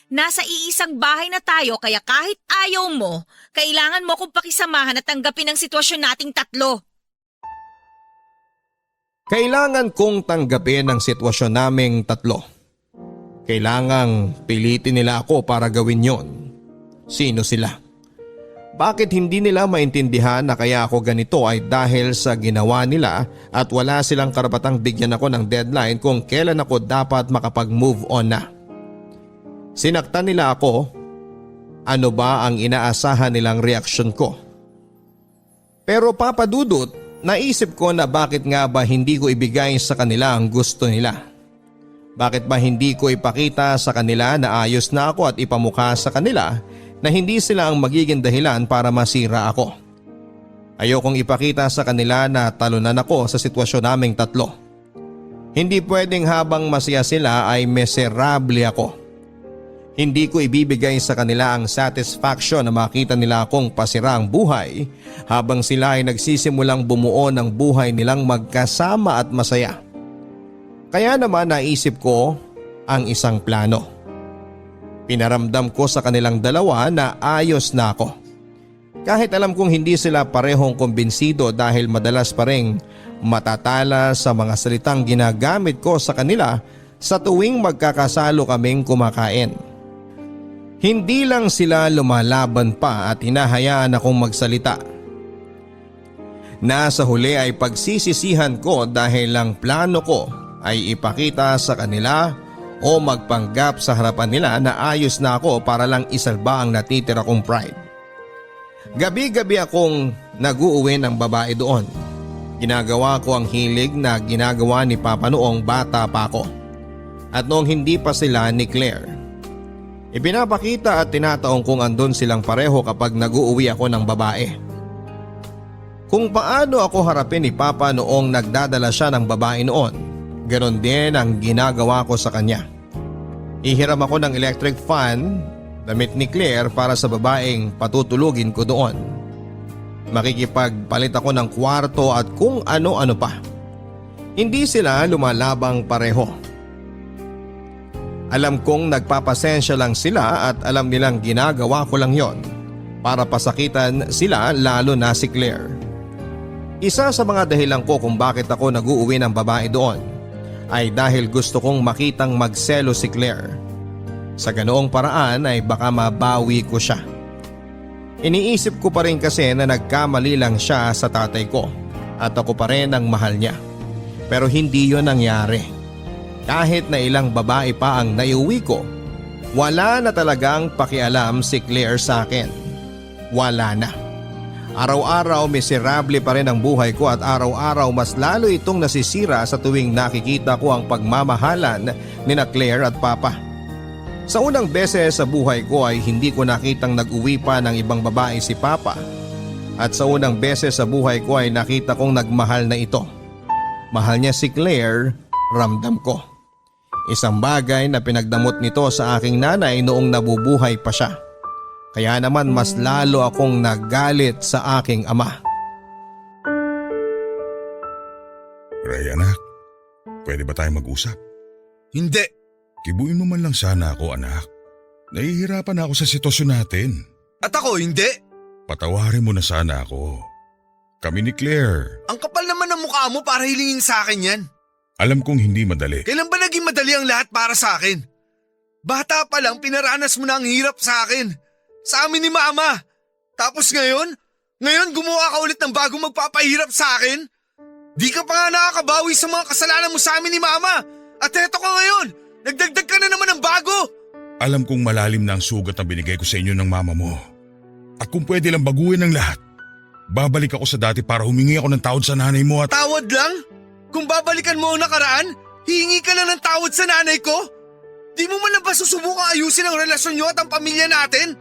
Nasa iisang bahay na tayo kaya kahit ayaw mo, kailangan mo kong pakisamahan at tanggapin ang sitwasyon nating tatlo. Kailangan kong tanggapin ang sitwasyon naming tatlo. Kailangang pilitin nila ako para gawin yon. Sino sila? Bakit hindi nila maintindihan na kaya ako ganito ay dahil sa ginawa nila at wala silang karapatang bigyan ako ng deadline kung kailan ako dapat makapag-move on na? Sinaktan nila ako. Ano ba ang inaasahan nilang reaksyon ko? Pero papadudot, naisip ko na bakit nga ba hindi ko ibigay sa kanila ang gusto nila? Bakit ba hindi ko ipakita sa kanila na ayos na ako at ipamukha sa kanila na hindi sila ang magiging dahilan para masira ako? Ayokong ipakita sa kanila na talunan ako sa sitwasyon naming tatlo. Hindi pwedeng habang masaya sila ay miserable ako. Hindi ko ibibigay sa kanila ang satisfaction na makita nila akong pasira ang buhay habang sila ay nagsisimulang bumuo ng buhay nilang magkasama at masaya. Kaya naman naisip ko ang isang plano. Pinaramdam ko sa kanilang dalawa na ayos na ako. Kahit alam kong hindi sila parehong kumbinsido dahil madalas pa ring matatala sa mga salitang ginagamit ko sa kanila sa tuwing magkakasalo kaming kumakain. Hindi lang sila lumalaban pa at hinahayaan akong magsalita. Nasa huli ay pagsisisihan ko dahil ang plano ko ay ipakita sa kanila o magpanggap sa harapan nila na ayos na ako para lang isalba ang natitira kong pride. Gabi-gabi akong nag-uuwi ng babae doon. Ginagawa ko ang hilig na ginagawa ni Papa noong bata pa ako at noong hindi pa sila ni Claire. Ipinapakita at tinataong kung andun silang pareho kapag nag-uuwi ako ng babae. Kung paano ako harapin ni Papa noong nagdadala siya ng babae noon, ganon din ang ginagawa ko sa kanya. Ihiram ako ng electric fan, damit ni Claire para sa babaeng patutulugin ko doon. Makikipagpalit ako ng kwarto at kung ano-ano pa. Hindi sila lumalabang pareho. Alam kong nagpapasensya lang sila at alam nilang ginagawa ko lang yon para pasakitan sila, lalo na si Claire. Isa sa mga dahilan ko kung bakit ako nag-uuwi ng babae doon ay dahil gusto kong makitang magselo si Claire. Sa ganoong paraan ay baka mabawi ko siya. Iniisip ko pa rin kasi na nagkamali lang siya sa tatay ko at ako pa rin ang mahal niya. Pero hindi yon nangyari. Kahit na ilang babae pa ang naiuwi ko, wala na talagang pakialam si Claire sa akin. Wala na. Araw-araw miserable pa rin ang buhay ko at araw-araw mas lalo itong nasisira sa tuwing nakikita ko ang pagmamahalan ni na Claire at Papa. Sa unang beses sa buhay ko ay hindi ko nakitang nag-uwi pa ng ibang babae si Papa. At sa unang beses sa buhay ko ay nakita kong nagmahal na ito. Mahal niya si Claire, ramdam ko. Isang bagay na pinagdamot nito sa aking nanay noong nabubuhay pa siya. Kaya naman mas lalo akong nagalit sa aking ama. Ray anak, pwede ba tayong mag-usap? Hindi. Kibuin mo man lang sana ako anak. Nahihirapan ako sa sitwasyon natin. At ako hindi. Patawarin mo na sana ako. Kami ni Claire. Ang kapal naman ng mukha mo para hilingin sa akin yan. Alam kong hindi madali. Kailan ba naging madali ang lahat para sa akin? Bata pa lang pinaranas mo na ang hirap sa akin. Sa amin ni Mama. Tapos ngayon gumawa ka ulit ng bagong magpapahirap sa akin? Di ka pa nga nakakabawi sa mga kasalanan mo sa amin ni Mama. At eto ka ngayon, nagdagdag ka na naman ng bago. Alam kong malalim na ang sugat na binigay ko sa inyo ng mama mo. At kung pwede lang baguhin ang lahat, babalik ako sa dati para humingi ako ng tawad sa nanay mo at… Tawad lang? Kung babalikan mo ang nakaraan, hihingi ka lang ng tawad sa nanay ko? Di mo man lang ba susubukang ayusin ang relasyon nyo at ang pamilya natin?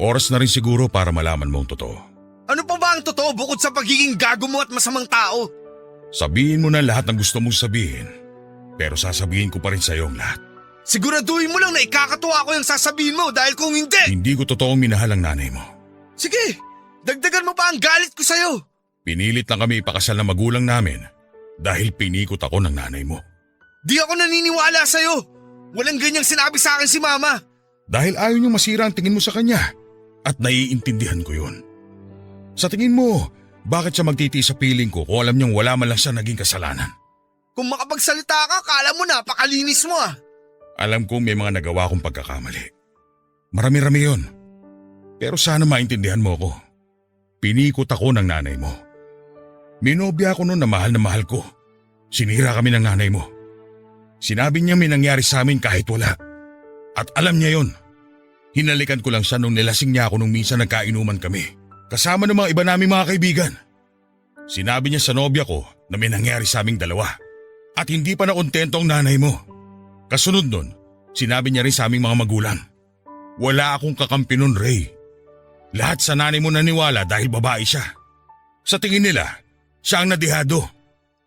Oras na rin siguro para malaman mo ang totoo. Ano pa ba ang totoo bukod sa pagiging gago mo at masamang tao? Sabihin mo na lahat ng gusto mong sabihin, pero sasabihin ko pa rin sa iyo ang lahat. Siguraduhin mo lang na ikakatuwa ko yung sasabihin mo dahil kung hindi… Hindi ko totoong minahal ang nanay mo. Sige, dagdagan mo pa ang galit ko sa'yo. Pinilit lang kami ipakasal ng magulang namin dahil pinikot ako ng nanay mo. Di ako naniniwala sa'yo. Walang ganyang sinabi sa akin si Mama. Dahil ayaw niyong masira ang tingin mo sa kanya at naiintindihan ko yun. Sa tingin mo, bakit siya magtitiis sa piling ko kung alam niyang wala man lang siya naging kasalanan? Kung makapagsalita ka, kala mo napakalinis mo ah. Alam kong may mga nagawa kong pagkakamali. Marami-rami yun. Pero sana maintindihan mo ako. Pinikot ako ng nanay mo. Minobya ako noon na mahal ko. Sinira kami ng nanay mo. Sinabi niya may nangyari sa amin kahit wala. At alam niya yon. Hinalikan ko lang siya nung nilasing niya ako nung minsan nagkainuman kami. Kasama ng mga iba naming mga kaibigan. Sinabi niya sa nobya ko na may nangyari sa aming dalawa. At hindi pa nakontento ang nanay mo. Kasunod nun, sinabi niya rin sa aming mga magulang. Wala akong kakampi nun, Ray. Lahat sa nanay mo naniwala dahil babae siya. Sa tingin nila, siya ang nadihado.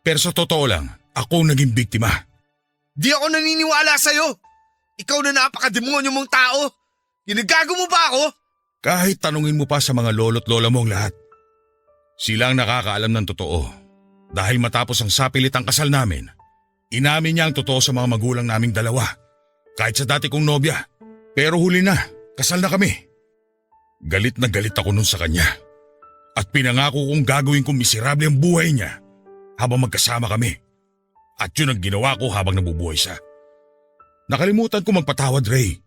Pero sa totoo lang, ako naging biktima. Di ako naniniwala sa'yo. Ikaw na napakademonyo mong tao. Ginagago mo ba ako? Kahit tanungin mo pa sa mga lolo't lola mo ang lahat. Sila ang nakakaalam ng totoo. Dahil matapos ang sapilitang kasal namin, inamin niya ang totoo sa mga magulang naming dalawa. Kahit sa dati kong nobya. Pero huli na, kasal na kami. Galit na galit ako nun sa kanya. At pinangako kong gagawin kong miserable ang buhay niya habang magkasama kami. At yun ang ginawa ko habang nabubuhay siya. Nakalimutan ko magpatawad, Ray.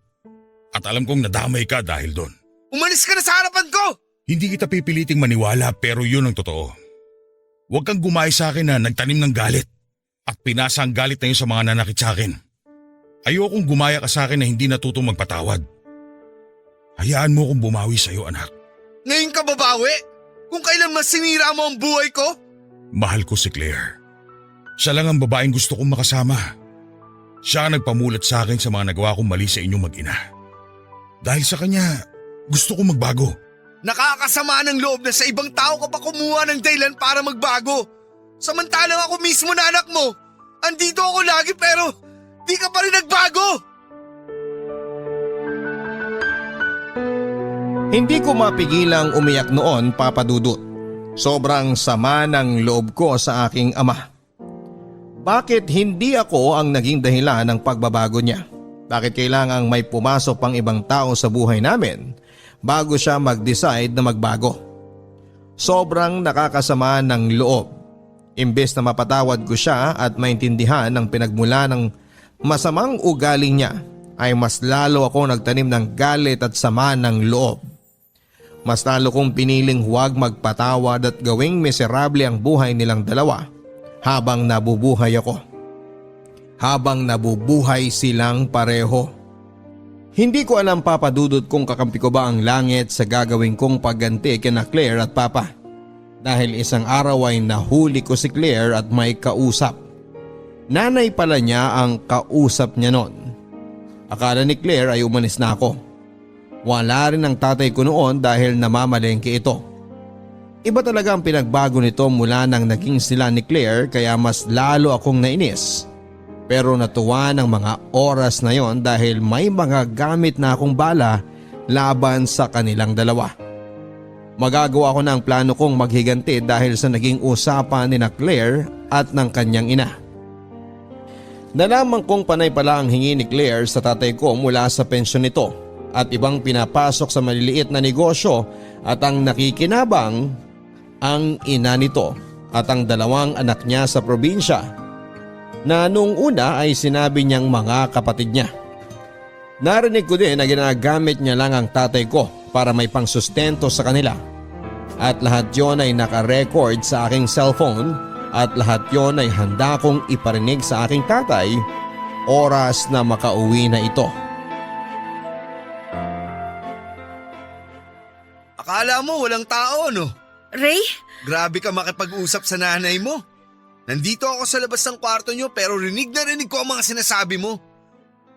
At alam kong nadamay ka dahil doon. Umalis ka na sa harapan ko! Hindi kita pipiliting maniwala pero yun ang totoo. Huwag kang gumaya sa akin na nagtanim ng galit at pinasa ang galit na yun sa mga nanakit sa akin. Ayokong gumaya ka sa akin na hindi natutong magpatawad. Hayaan mo kong bumawi sa iyo, anak. Ngayon ka babawi? Kung kailan mas sinira mo ang buhay ko? Mahal ko si Claire. Siya lang ang babaeng gusto kong makasama. Siya ang nagpamulat sa akin sa mga nagawa kong mali sa inyong mag-ina. Dahil sa kanya, gusto kong magbago. Nakakasama ng loob na sa ibang tao ka pa kumuha ng dahilan para magbago. Samantalang ako mismo na anak mo, andito ako lagi pero di ka pa rin nagbago. Hindi ko mapigilang umiyak noon, Papa Dudut. Sobrang sama ng loob ko sa aking ama. Bakit hindi ako ang naging dahilan ng pagbabago niya? Bakit kailangang may pumasok pang ibang tao sa buhay namin bago siya mag-decide na magbago? Sobrang nakakasama ng loob. Imbes na mapatawad ko siya at maintindihan ang pinagmula ng masamang ugali niya, ay mas lalo ako nagtanim ng galit at sama ng loob. Mas lalo kong piniling huwag magpatawad at gawing miserable ang buhay nilang dalawa habang nabubuhay ako. Habang nabubuhay silang pareho. Hindi ko alam, Papa Dudut, kung kakampi ko ba ang langit sa gagawin kong pagganti kina Claire at Papa. Dahil isang araw ay nahuli ko si Claire at may kausap. Nanay pala niya ang kausap niya noon. Akala ni Claire ay umalis na ako. Wala rin ang tatay ko noon dahil namamalengke ito. Iba talaga ang pinagbago nito mula nang naging sila ni Claire, kaya mas lalo akong nainis. Pero natuwa ng mga oras na yon dahil may mga gamit na akong bala laban sa kanilang dalawa. Magagawa ko na ang plano kong maghiganti dahil sa naging usapan ni na Claire at ng kanyang ina. Nalaman kong panay pala ang hingi ni Claire sa tatay ko mula sa pensyon nito at ibang pinapasok sa maliliit na negosyo, at ang nakikinabang ang ina nito at ang dalawang anak niya sa probinsya na noong una ay sinabi niyang mga kapatid niya. Narinig ko din na ginagamit niya lang ang tatay ko para may pangsustento sa kanila, at lahat yon ay nakarecord sa aking cellphone at lahat yon ay handa kong iparinig sa aking tatay oras na makauwi na ito. Akala mo walang tao, no? Ray? Grabe ka makipag-usap sa nanay mo. Nandito ako sa labas ng kwarto niyo pero rinig na rinig ko ang mga sinasabi mo.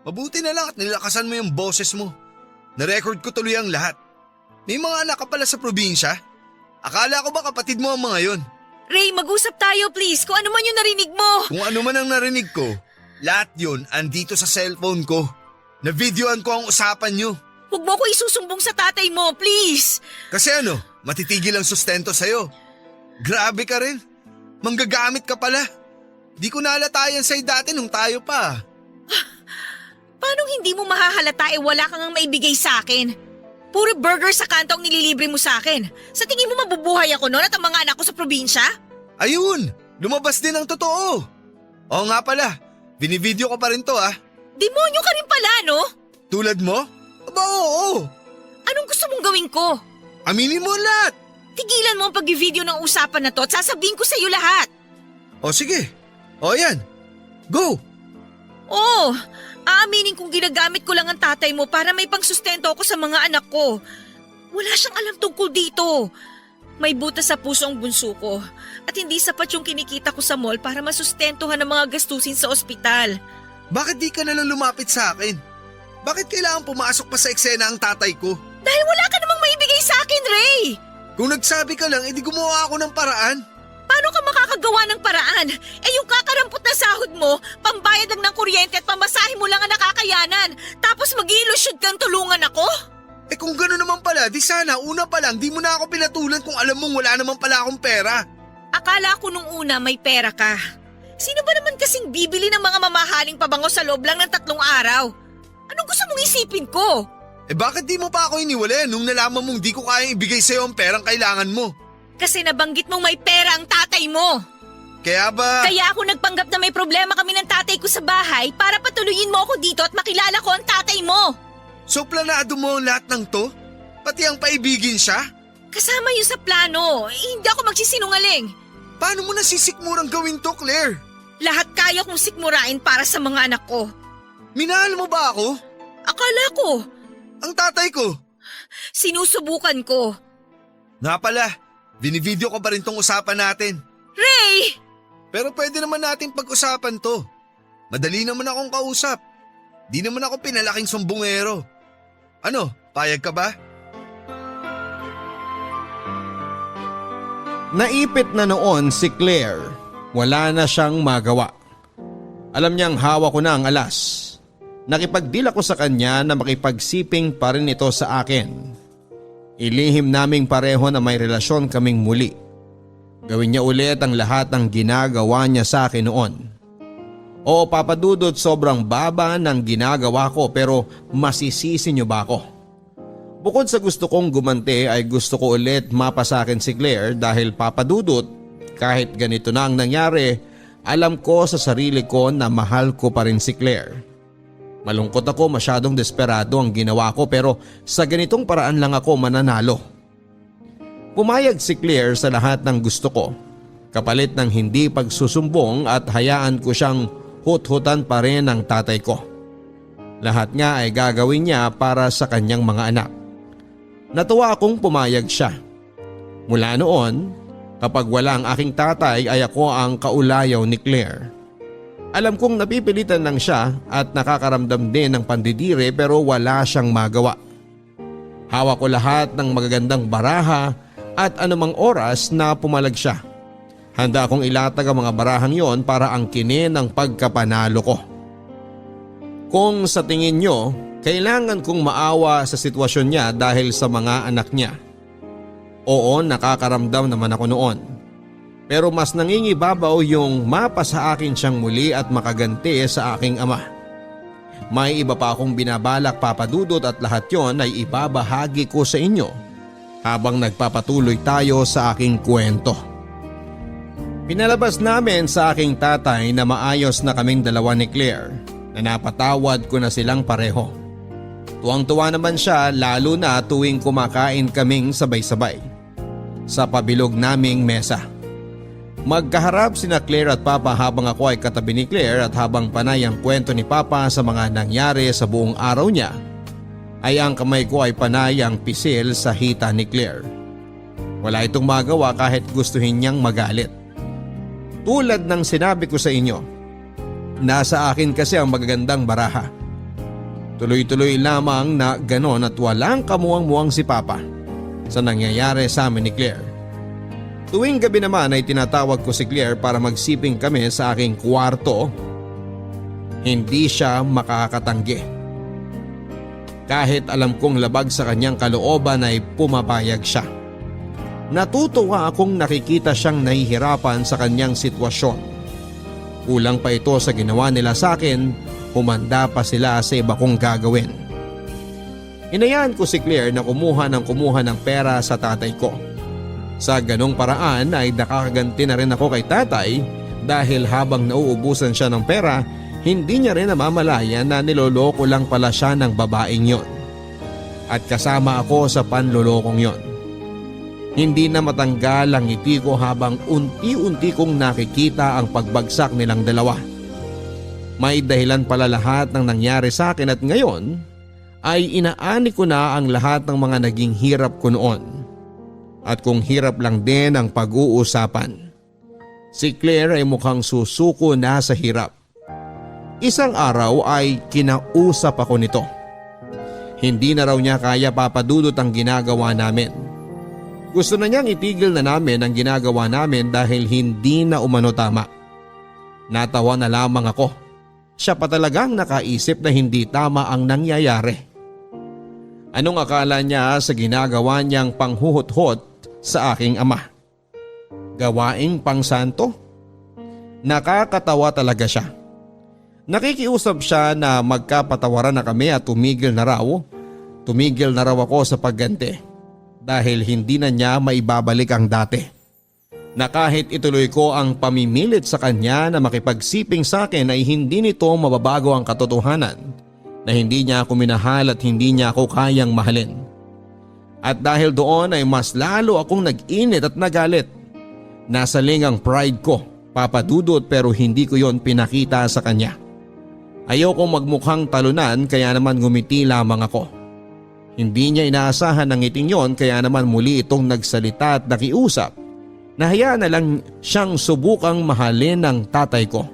Mabuti na lang at nilakasan mo yung boses mo. Na-record ko tuloy ang lahat. May mga anak ka pala sa probinsya? Akala ko ba kapatid mo ang mga yon? Ray, mag-usap tayo please kung ano man yung narinig mo. Kung ano man ang narinig ko, lahat yon andito sa cellphone ko. Na-videoan ko ang usapan niyo. Huwag mo ko isusumbong sa tatay mo, please. Kasi ano, matitigil ang sustento sa'yo. Grabe ka rin. Manggagamit ka pala. Di ko nalatayan sa'yo dati nung tayo pa. Paano hindi mo mahahalata wala kang ang maibigay sa akin? Puro burger sa kanto ang nililibre mo sa akin. Sa tingin mo mabubuhay ako noon at ang mga anak ko sa probinsya? Ayun, lumabas din ang totoo. Oo nga pala, binivideo ko pa rin to ah. Demonyo ka rin pala, no? Tulad mo? Aba oo. Anong gusto mong gawin ko? Aminin mo lahat. Tigilan mo ang pag-video ng usapan na to at sasabihin ko sa iyo lahat. O sige, o yan, go. Oo, aaminin kong ginagamit ko lang ang tatay mo para may pangsustento ako sa mga anak ko. Wala siyang alam tungkol dito. May butas sa puso ang bunso ko at hindi sapat yung kinikita ko sa mall para masustentuhan ang mga gastusin sa ospital. Bakit di ka na lang lumapit sa akin? Bakit kailangan pumasok pa sa eksena ang tatay ko? Dahil wala ka namang maibigay sa akin, Ray! Kung nagsabi ka lang, edi gumawa ako ng paraan. Paano ka makakagawa ng paraan? Eh yung kakarampot na sahod mo, pambayad lang ng kuryente at pamasahe mo lang ang nakakayanan. Tapos mag-iilusyod kang tulungan ako? Eh kung gano'n naman pala, di sana una pa lang di mo na ako pinatulan kung alam mong wala naman pala akong pera. Akala ko nung una may pera ka. Sino ba naman kasing bibili ng mga mamahaling pabango sa loob lang ng 3 araw? Anong gusto mong isipin ko? Eh bakit di mo pa ako iniwala nung nalaman mong di ko kayang ibigay sa'yo ang perang kailangan mo? Kasi nabanggit mong may pera ang tatay mo. Kaya ba… Kaya ako nagpanggap na may problema kami ng tatay ko sa bahay para patuloyin mo ako dito at makilala ko ang tatay mo. So planado mo ang lahat ng to? Pati ang paibigin siya? Kasama yun sa plano. Hindi ako magsisinungaling. Paano mo nasisikmurang gawin to, Claire? Lahat kaya kong sikmurain para sa mga anak ko. Minahal mo ba ako? Akala ko. Ang tatay ko? Sinusubukan ko. Nga pala, Binivideo ko pa rin tong usapan natin. Ray! Pero pwede naman natin pag-usapan to. Madali naman akong kausap. Di naman ako pinalaking sumbungero. Ano, payag ka ba? Naipit na noon si Claire. Wala na siyang magawa. Alam niyang hawa ko na ang alas. Nakipagdil ako sa kanya na makipagsiping pa rin ito sa akin. Ilihim naming pareho na may relasyon kaming muli. Gawin niya ulit ang lahat ng ginagawa niya sa akin noon. Oo, Papa Dudut, sobrang baba ng ginagawa ko pero masisisi niyo ba ako? Bukod sa gusto kong gumanti ay gusto ko ulit mapa sa akin si Claire dahil Papa Dudut, kahit ganito na ang nangyari, alam ko sa sarili ko na mahal ko pa rin si Claire. Malungkot ako, masyadong desperado ang ginawa ko pero sa ganitong paraan lang ako mananalo. Pumayag si Claire sa lahat ng gusto ko, kapalit ng hindi pagsusumbong at hayaan ko siyang hut-hutan pa rin ng tatay ko. Lahat nga ay gagawin niya para sa kanyang mga anak. Natuwa akong pumayag siya. Mula noon, kapag wala ang aking tatay ay ako ang kaulayaw ni Claire. Alam kong napipilitan lang siya at nakakaramdam din ng pandidire pero wala siyang magawa. Hawak ko lahat ng magagandang baraha at anumang oras na pumalag siya. Handa akong ilatag ang mga barahang yon para angkinin ang pagkapanalo ko. Kung sa tingin nyo, kailangan kong maawa sa sitwasyon niya dahil sa mga anak niya. Oo, nakakaramdam naman ako noon. Pero mas nangingibabaw yung mapa sa akin siyang muli at makaganti sa aking ama. May iba pa akong binabalak, Papa Dudut, at lahat yon ay ibabahagi ko sa inyo habang nagpapatuloy tayo sa aking kwento. Pinalabas namin sa aking tatay na maayos na kaming dalawa ni Claire, na napatawad ko na silang pareho. Tuwang-tuwa naman siya lalo na tuwing kumakain kaming sabay-sabay sa pabilog naming mesa. Magkaharap sina Claire at Papa habang ako ay katabi ni Claire at habang panay ang kwento ni Papa sa mga nangyari sa buong araw niya, ay ang kamay ko ay panay ang pisil sa hita ni Claire. Wala itong magawa kahit gustuhin niyang magalit. Tulad ng sinabi ko sa inyo, nasa akin kasi ang magagandang baraha. Tuloy-tuloy lamang na ganon at walang kamuwang-muwang si Papa sa nangyayari sa amin ni Claire. Tuwing gabi naman ay tinatawag ko si Claire para magsiping kami sa aking kwarto. Hindi siya makakatanggi. Kahit alam kong labag sa kanyang kalooban ay pumapayag siya. Natutuwa akong nakikita siyang nahihirapan sa kanyang sitwasyon. Kulang pa ito sa ginawa nila sa akin, humanda pa sila sa iba kong gagawin. Inayaan ko si Claire na kumuha ng pera sa tatay ko. Sa ganong paraan ay nakakaganti na rin ako kay tatay dahil habang nauubusan siya ng pera, hindi niya rin namamalayan na niloloko lang pala siya ng babaeng yon. At kasama ako sa panlolokong yon. Hindi na matanggal ang ngiti ko habang unti-unti kong nakikita ang pagbagsak nilang dalawa. May dahilan pala lahat ng nangyari sa akin at ngayon ay inaani ko na ang lahat ng mga naging hirap ko noon. At kung hirap lang din ang pag-uusapan, si Claire ay mukhang susuko na sa hirap. Isang araw ay kinausap ako nito. Hindi na raw niya kaya, Papa Dudut, ang ginagawa namin. Gusto na niyang itigil na namin ang ginagawa namin dahil hindi na umano tama. Natawa na lamang ako. Siya pa talagang nakaisip na hindi tama ang nangyayari. Anong akala niya sa ginagawa niyang panghuhot-hot sa aking ama? Gawaing pangsanto? Nakakatawa talaga siya. Nakikiusap siya na magkapatawaran na kami at tumigil na raw. Tumigil na raw ako sa pagganti dahil hindi na niya maibabalik ang dati. Na kahit ituloy ko ang pamimilit sa kanya na makipagsiping sa akin ay hindi nito mababago ang katotohanan na hindi niya ako minahal at hindi niya ako kayang mahalin. At dahil doon ay mas lalo akong nag-init at nagalit. Nasaling ang pride ko, Papa Dudut, pero hindi ko yon pinakita sa kanya. Ayokong magmukhang talunan kaya naman ngumiti lamang ako. Hindi niya inaasahan ng ngiting yon kaya naman muli itong nagsalita at nakiusap. Nahayaan na lang siyang subukang mahalin ng tatay ko.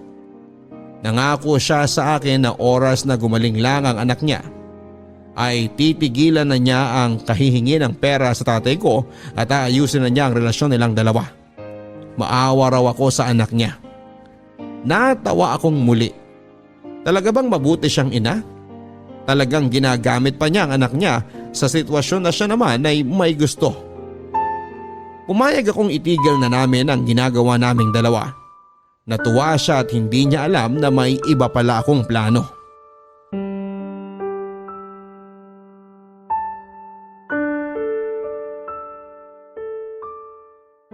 Nangako siya sa akin na oras na gumaling lang ang anak niya ay titigilan na niya ang kahihingi ng pera sa tatay ko at aayusin na niya ang relasyon nilang dalawa. Maawa raw ako sa anak niya. Natawa akong muli. Talaga bang mabuti siyang ina? Talagang ginagamit pa niya ang anak niya sa sitwasyon na siya naman ay may gusto. Pumayag akong itigil na namin ang ginagawa naming dalawa. Natuwa siya at hindi niya alam na may iba pala akong plano.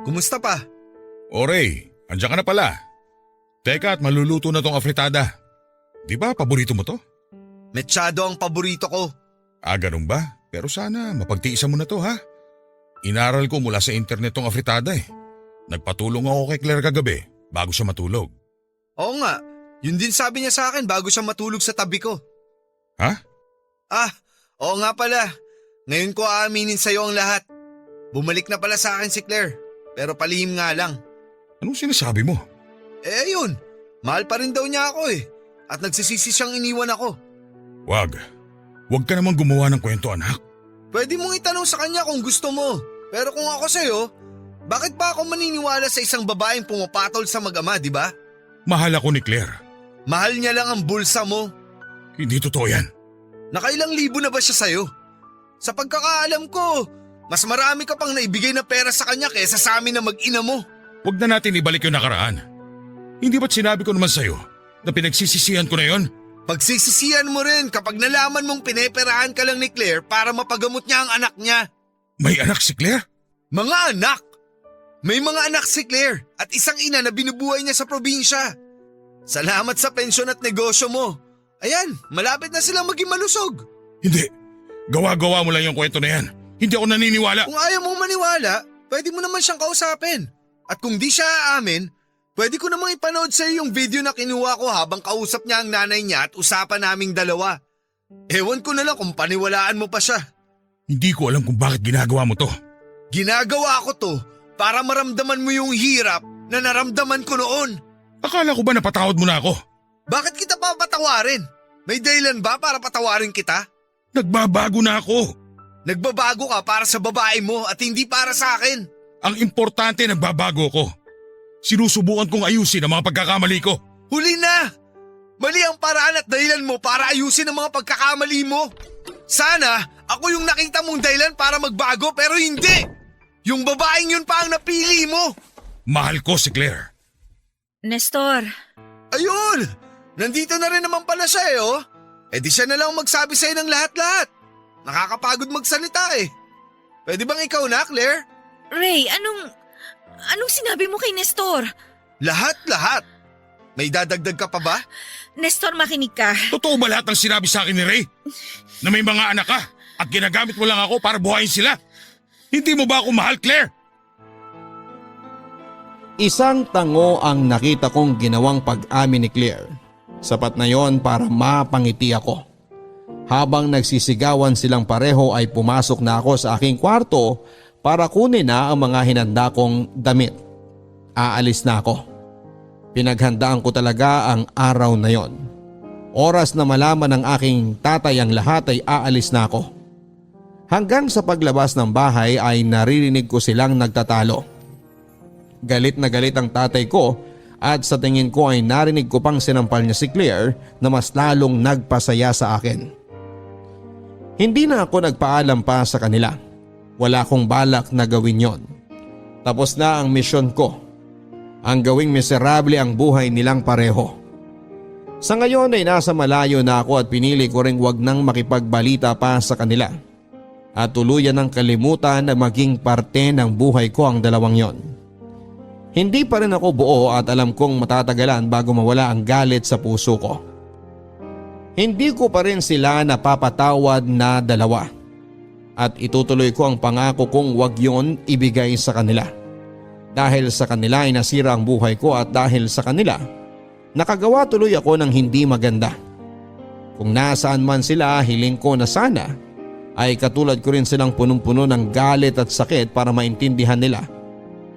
Kumusta pa? O Ray, andiyan ka na pala. Teka at maluluto na tong afritada. Di ba paborito mo to? Mechado ang paborito ko. Ganun ba? Pero sana mapagtiisan mo na to ha. Inaral ko mula sa internet tong afritada eh. Nagpatulong ako kay Claire kagabi bago siya matulog. Oo nga, yun din sabi niya sa akin bago siya matulog sa tabi ko. Ha? Oo nga pala. Ngayon ko aaminin sa'yo ang lahat. Bumalik na pala sa akin si Claire, pero palihim nga lang. Anong sinasabi mo? Ayun, mahal pa rin daw niya ako eh. At nagsisisi siyang iniwan ako. Wag ka namang gumawa ng kwento anak. Pwede mong itanong sa kanya kung gusto mo. Pero kung ako sa'yo, bakit ba ako maniniwala sa isang babaeng pumapatol sa mag-ama, di ba? Mahal ako ni Claire. Mahal niya lang ang bulsa mo. Hindi totoo yan. Nakailang libo na ba siya sa'yo? Sa pagkakaalam ko, mas marami ka pang naibigay na pera sa kanya kaysa sa amin na mag-ina mo. Huwag na natin ibalik yung nakaraan. Hindi ba't sinabi ko naman sa'yo na pinagsisisihan ko na yon? Pagsisisihan mo rin kapag nalaman mong pineperahan ka lang ni Claire para mapagamot niya ang anak niya. May anak si Claire? Mga anak! May mga anak si Claire at isang ina na binubuhay niya sa probinsya. Salamat sa pensyon at negosyo mo. Ayan, malapit na silang maging malusog. Hindi. Gawa-gawa mo lang yung kwento na yan. Hindi ako naniniwala. Kung ayaw mong maniwala, pwede mo naman siyang kausapin. At kung di siya aamin, pwede ko namang ipanood sa iyo yung video na kinuha ko habang kausap niya ang nanay niya at usapan naming dalawa. Ewan ko na lang kung paniwalaan mo pa siya. Hindi ko alam kung bakit ginagawa mo to. Ginagawa ko to para maramdaman mo yung hirap na naramdaman ko noon. Akala ko ba napatawad mo na ako? Bakit kita papatawarin? May dahilan ba para patawarin kita? Nagbabago na ako. Nagbabago ka para sa babae mo at hindi para sa akin. Ang importante nagbabago ko. Sinusubukan kong ayusin ang mga pagkakamali ko. Huli na! Mali ang paraan at dahilan mo para ayusin ang mga pagkakamali mo. Sana ako yung nakita mong dahilan para magbago pero hindi! Yung babaeng yun pa ang napili mo! Mahal ko si Claire. Nestor, Ayun! Nandito na rin naman pala siya eh oh. Eh di siya na lang magsabi sa'yo ng lahat-lahat. Nakakapagod magsalita eh. Pwede bang ikaw na, Claire? Ray, anong sinabi mo kay Nestor? Lahat-lahat. May dadagdag ka pa ba? Nestor, makinig ka. Totoo ba lahat ng sinabi sa akin ni Ray? Na may mga anak ka at ginagamit mo lang ako para buhayin sila? Hindi mo ba ako mahal, Claire? Isang tango ang nakita kong ginawang pag-amin ni Claire. Sapat na yon para mapangiti ako. Habang nagsisigawan silang pareho ay pumasok na ako sa aking kwarto para kunin na ang mga hinanda kong damit. Aalis na ako. Pinaghandaan ko talaga ang araw na yon. Oras na malaman ng aking tatay ang lahat ay aalis na ako. Hanggang sa paglabas ng bahay ay naririnig ko silang nagtatalo. Galit na galit ang tatay ko at sa tingin ko ay narinig ko pang sinampal niya si Claire na mas lalong nagpasaya sa akin. Hindi na ako nagpaalam pa sa kanila. Wala akong balak na gawin yon. Tapos na ang misyon ko. Ang gawing miserable ang buhay nilang pareho. Sa ngayon ay nasa malayo na ako at pinili ko ring wag nang makipagbalita pa sa kanila. At tuluyan ng kalimutan na maging parte ng buhay ko ang dalawang yon. Hindi pa rin ako buo at alam kong matatagalan bago mawala ang galit sa puso ko. Hindi ko pa rin sila napapatawad na dalawa. At itutuloy ko ang pangako kong wag yon ibigay sa kanila. Dahil sa kanila ay nasira ang buhay ko at dahil sa kanila, nakagawa tuloy ako ng hindi maganda. Kung nasaan man sila, hiling ko na sana ay katulad ko rin silang punong-puno ng galit at sakit para maintindihan nila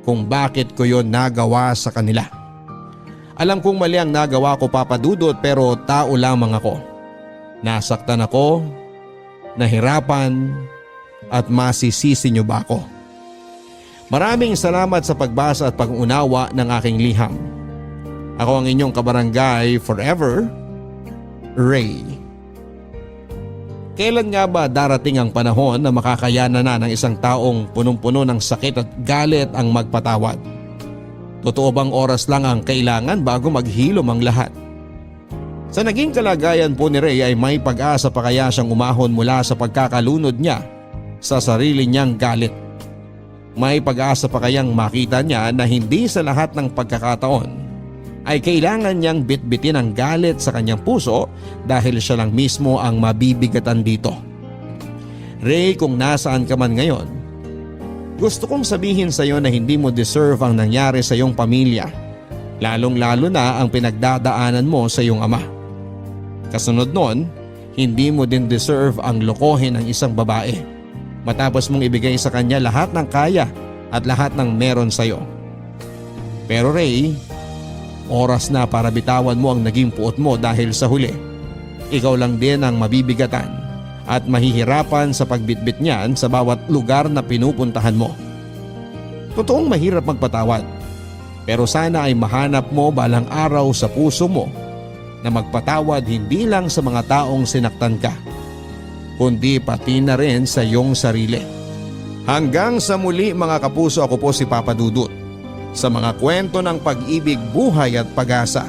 kung bakit ko yon nagawa sa kanila. Alam kong mali ang nagawa ko, Papa Dudut, pero tao lamang ako. Nasaktan ako, nahirapan at masisisi niyo ba ako? Maraming salamat sa pagbasa at pag-unawa ng aking liham. Ako ang inyong kabarangay forever, Ray. Kailan nga ba darating ang panahon na makakayanan na ng isang taong punong-puno ng sakit at galit ang magpatawad? Totoo bang oras lang ang kailangan bago maghilom ang lahat? Sa naging kalagayan po ni Ray ay may pag-asa pa kaya siyang umahon mula sa pagkakalunod niya sa sarili niyang galit? May pag-asa pa kayang makita niya na hindi sa lahat ng pagkakataon ay kailangan niyang bitbitin ang galit sa kanyang puso dahil siya lang mismo ang mabibigatan dito? Ray, kung nasaan ka man ngayon, gusto kong sabihin sa iyo na hindi mo deserve ang nangyari sa iyong pamilya, lalong-lalo na ang pinagdadaanan mo sa iyong ama. Kasunod nun, hindi mo din deserve ang lokohin ng isang babae matapos mong ibigay sa kanya lahat ng kaya at lahat ng meron sa iyo. Pero Ray, oras na para bitawan mo ang naging puot mo dahil sa huli, ikaw lang din ang mabibigatan at mahihirapan sa pagbitbit niyan sa bawat lugar na pinupuntahan mo. Totoong mahirap magpatawad, pero sana ay mahanap mo balang araw sa puso mo na magpatawad hindi lang sa mga taong sinaktan ka, kundi pati na rin sa iyong sarili. Hanggang sa muli mga kapuso, ako po si Papa Dudut sa mga kwento ng pag-ibig, buhay at pag-asa.